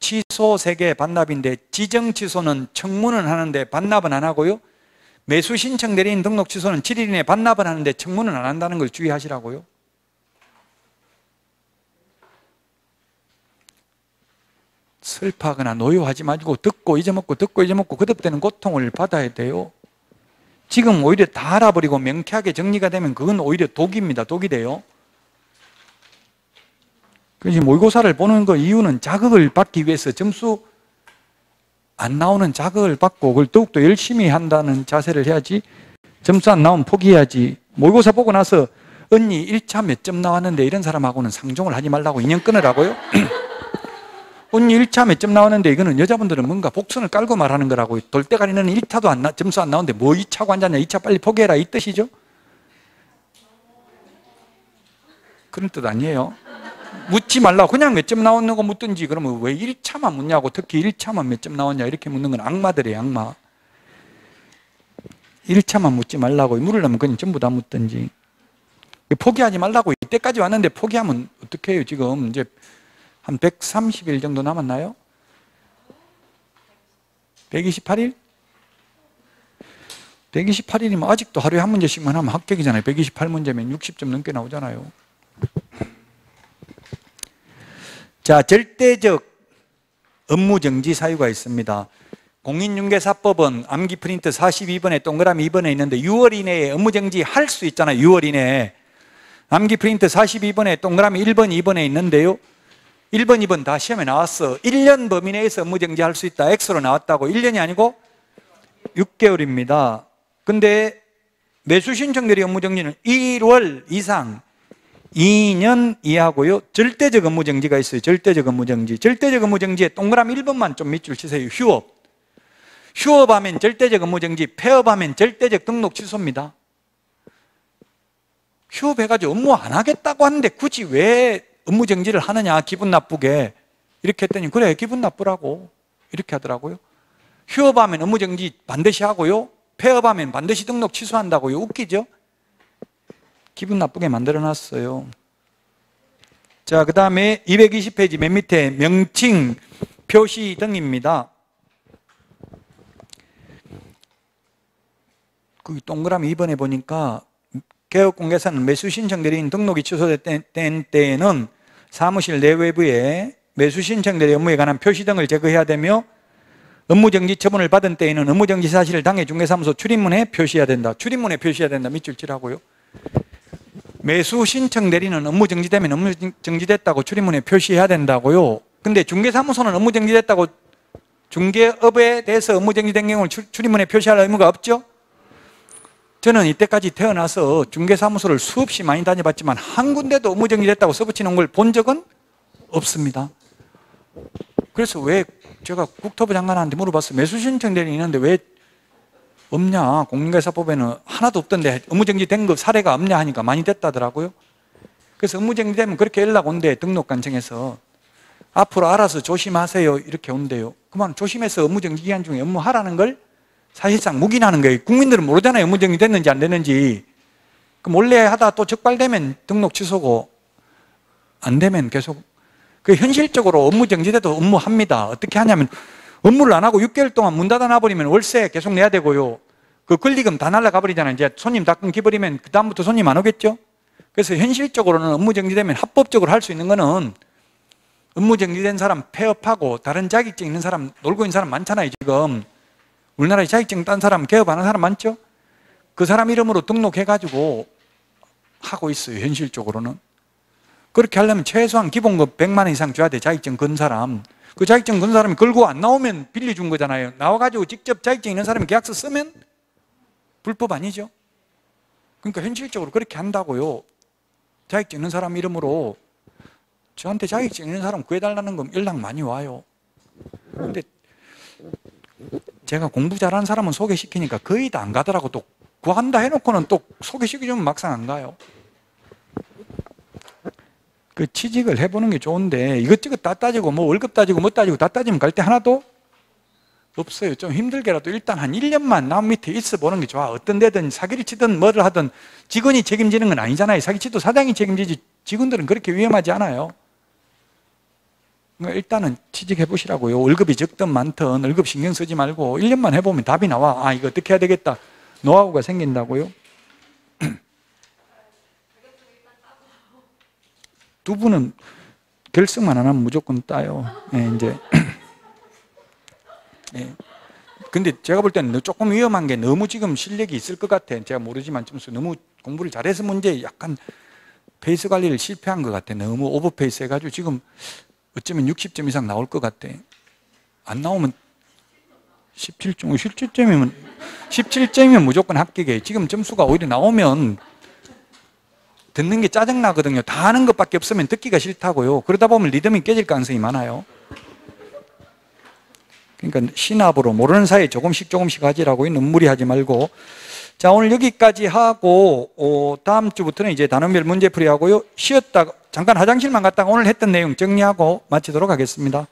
취소 3개 반납인데 지정 취소는 청문은 하는데 반납은 안 하고요. 매수 신청 대리인 등록 취소는 7일 이내 반납은 하는데 청문은 안 한다는 걸 주의하시라고요. 슬퍼하거나 노여하지 마시고 듣고 잊어먹고 거듭되는 고통을 받아야 돼요. 지금 오히려 다 알아버리고 명쾌하게 정리가 되면 그건 오히려 독입니다. 독이 돼요. 그래서 모의고사를 보는 거 이유는 자극을 받기 위해서 점수 안 나오는 자극을 받고 그걸 더욱더 열심히 한다는 자세를 해야지 점수 안 나오면 포기해야지. 모의고사 보고 나서 언니 1차 몇 점 나왔는데 이런 사람하고는 상종을 하지 말라고 인연 끊으라고요? 언니 1차 몇 점 나왔는데 이거는 여자분들은 뭔가 복선을 깔고 말하는 거라고. 돌대가리는 1차도 점수 안 나오는데 뭐 2차고 앉았냐, 2차 빨리 포기해라 이 뜻이죠? 그런 뜻 아니에요. 묻지 말라고. 그냥 몇 점 나왔는 거 묻든지. 그러면 왜 1차만 묻냐고. 특히 1차만 몇 점 나왔냐 이렇게 묻는 건 악마들이에요, 악마. 1차만 묻지 말라고. 물으려면 그냥 전부 다 묻든지. 포기하지 말라고. 이때까지 왔는데 포기하면 어떻게 해요? 지금 이제 한 130일 정도 남았나요? 128일? 128일이면 아직도 하루에 한 문제씩만 하면 합격이잖아요. 128문제면 60점 넘게 나오잖아요. 자, 절대적 업무정지 사유가 있습니다. 공인중개사법은 암기 프린트 42번에 동그라미 2번에 있는데 6월 이내에 업무정지 할 수 있잖아요. 6월 이내에. 암기 프린트 42번에 동그라미 1번, 2번에 있는데요. 1번, 2번 다 시험에 나왔어. 1년 범위 내에서 업무정지 할 수 있다. X로 나왔다고. 1년이 아니고 6개월입니다. 근데 매수신청들의 업무정지는 1월 이상 2년 이하고요. 절대적 업무정지가 있어요. 절대적 업무정지. 절대적 업무정지에 동그라미 1번만 좀 밑줄 치세요. 휴업. 휴업하면 절대적 업무정지, 폐업하면 절대적 등록 취소입니다. 휴업해가지고 업무 안 하겠다고 하는데 굳이 왜 업무정지를 하느냐, 기분 나쁘게. 이렇게 했더니 그래, 기분 나쁘라고 이렇게 하더라고요. 휴업하면 업무정지 반드시 하고요, 폐업하면 반드시 등록 취소한다고요. 웃기죠? 기분 나쁘게 만들어놨어요. 자, 그 다음에 220페이지 맨 밑에 명칭 표시 등입니다. 그 동그라미 2번에 보니까 개업공개사는 매수신청대리인 등록이 취소된 때에는 사무실 내외부에 매수신청대리 업무에 관한 표시 등을 제거해야 되며 업무정지 처분을 받은 때에는 업무정지 사실을 당해 중개사무소 출입문에 표시해야 된다. 출입문에 표시해야 된다. 밑줄 치라고요. 매수신청대리는 업무정지되면 업무정지됐다고 출입문에 표시해야 된다고요. 근데 중개사무소는 업무정지됐다고 중개업에 대해서 업무정지된 경우를 출입문에 표시할 의무가 없죠? 저는 이때까지 태어나서 중개사무소를 수없이 많이 다녀봤지만 한 군데도 업무정지됐다고 써붙이는 걸 본 적은 없습니다. 그래서 왜 제가 국토부 장관한테 물어봤어요. 매수신청대리 있는데 왜 없냐? 공인중개사법에는 하나도 없던데 업무정지된 거 사례가 없냐 하니까 많이 됐다더라고요. 그래서 업무정지되면 그렇게 연락 온대. 등록관청에서 앞으로 알아서 조심하세요 이렇게 온대요. 그만 조심해서 업무정지 기간 중에 업무하라는 걸 사실상 묵인하는 거예요. 국민들은 모르잖아요. 업무정지 됐는지 안 됐는지. 그럼 원래 하다 또 적발되면 등록 취소고 안 되면 계속. 그 현실적으로 업무정지돼도 업무합니다. 어떻게 하냐면 업무를 안 하고 6개월 동안 문 닫아 놔버리면 월세 계속 내야 되고요. 그 권리금 다 날아가 버리잖아요. 이제 손님 다 끊겨버리면 그 다음부터 손님 안 오겠죠. 그래서 현실적으로는 업무정지되면 합법적으로 할 수 있는 거는 업무정지된 사람 폐업하고 다른 자격증 있는 사람 놀고 있는 사람 많잖아요. 지금 우리나라에 자격증 딴 사람 개업하는 사람 많죠. 그 사람 이름으로 등록해가지고 하고 있어요. 현실적으로는. 그렇게 하려면 최소한 기본급 100만 원 이상 줘야 돼. 자격증 건 사람. 그 자격증 건 사람이 걸고 안 나오면 빌려준 거잖아요. 나와가지고 직접 자격증 있는 사람이 계약서 쓰면 불법 아니죠. 그러니까 현실적으로 그렇게 한다고요. 자격증 있는 사람 이름으로. 저한테 자격증 있는 사람 구해달라는 건 연락 많이 와요. 근데 제가 공부 잘하는 사람은 소개시키니까 거의 다 안 가더라고. 또 구한다 해놓고는 또 소개시켜주면 막상 안 가요. 그 취직을 해보는 게 좋은데 이것저것 다 따지고 뭐 월급 따지고 뭐 따지고 다 따지면 갈 때 하나도 없어요. 좀 힘들게라도 일단 한 1년만 남 밑에 있어 보는 게 좋아. 어떤 데든 사기를 치든 뭐를 하든 직원이 책임지는 건 아니잖아요. 사기치도 사장이 책임지지 직원들은 그렇게 위험하지 않아요. 일단은 취직해 보시라고요. 월급이 적든 많든 월급 신경 쓰지 말고 1년만 해보면 답이 나와. 아, 이거 어떻게 해야 되겠다. 노하우가 생긴다고요. 두 분은 결석만 안 하면 무조건 따요. 예, 이제. 예. 근데 제가 볼 때는 조금 위험한 게 너무 지금 실력이 있을 것 같아. 제가 모르지만 좀 너무 공부를 잘해서 문제 약간 페이스 관리를 실패한 것 같아. 너무 오버페이스 해가지고 지금 어쩌면 60점 이상 나올 것 같아. 안 나오면 17점이면 무조건 합격이에요. 지금 점수가 오히려 나오면 듣는 게 짜증나거든요. 다 아는 것밖에 없으면 듣기가 싫다고요. 그러다 보면 리듬이 깨질 가능성이 많아요. 그러니까 신압으로 모르는 사이에 조금씩 하지라고 눈무리하지 말고. 자, 오늘 여기까지 하고 다음 주부터는 이제 단원별 문제풀이 하고요. 쉬었다가 잠깐 화장실만 갔다가 오늘 했던 내용 정리하고 마치도록 하겠습니다.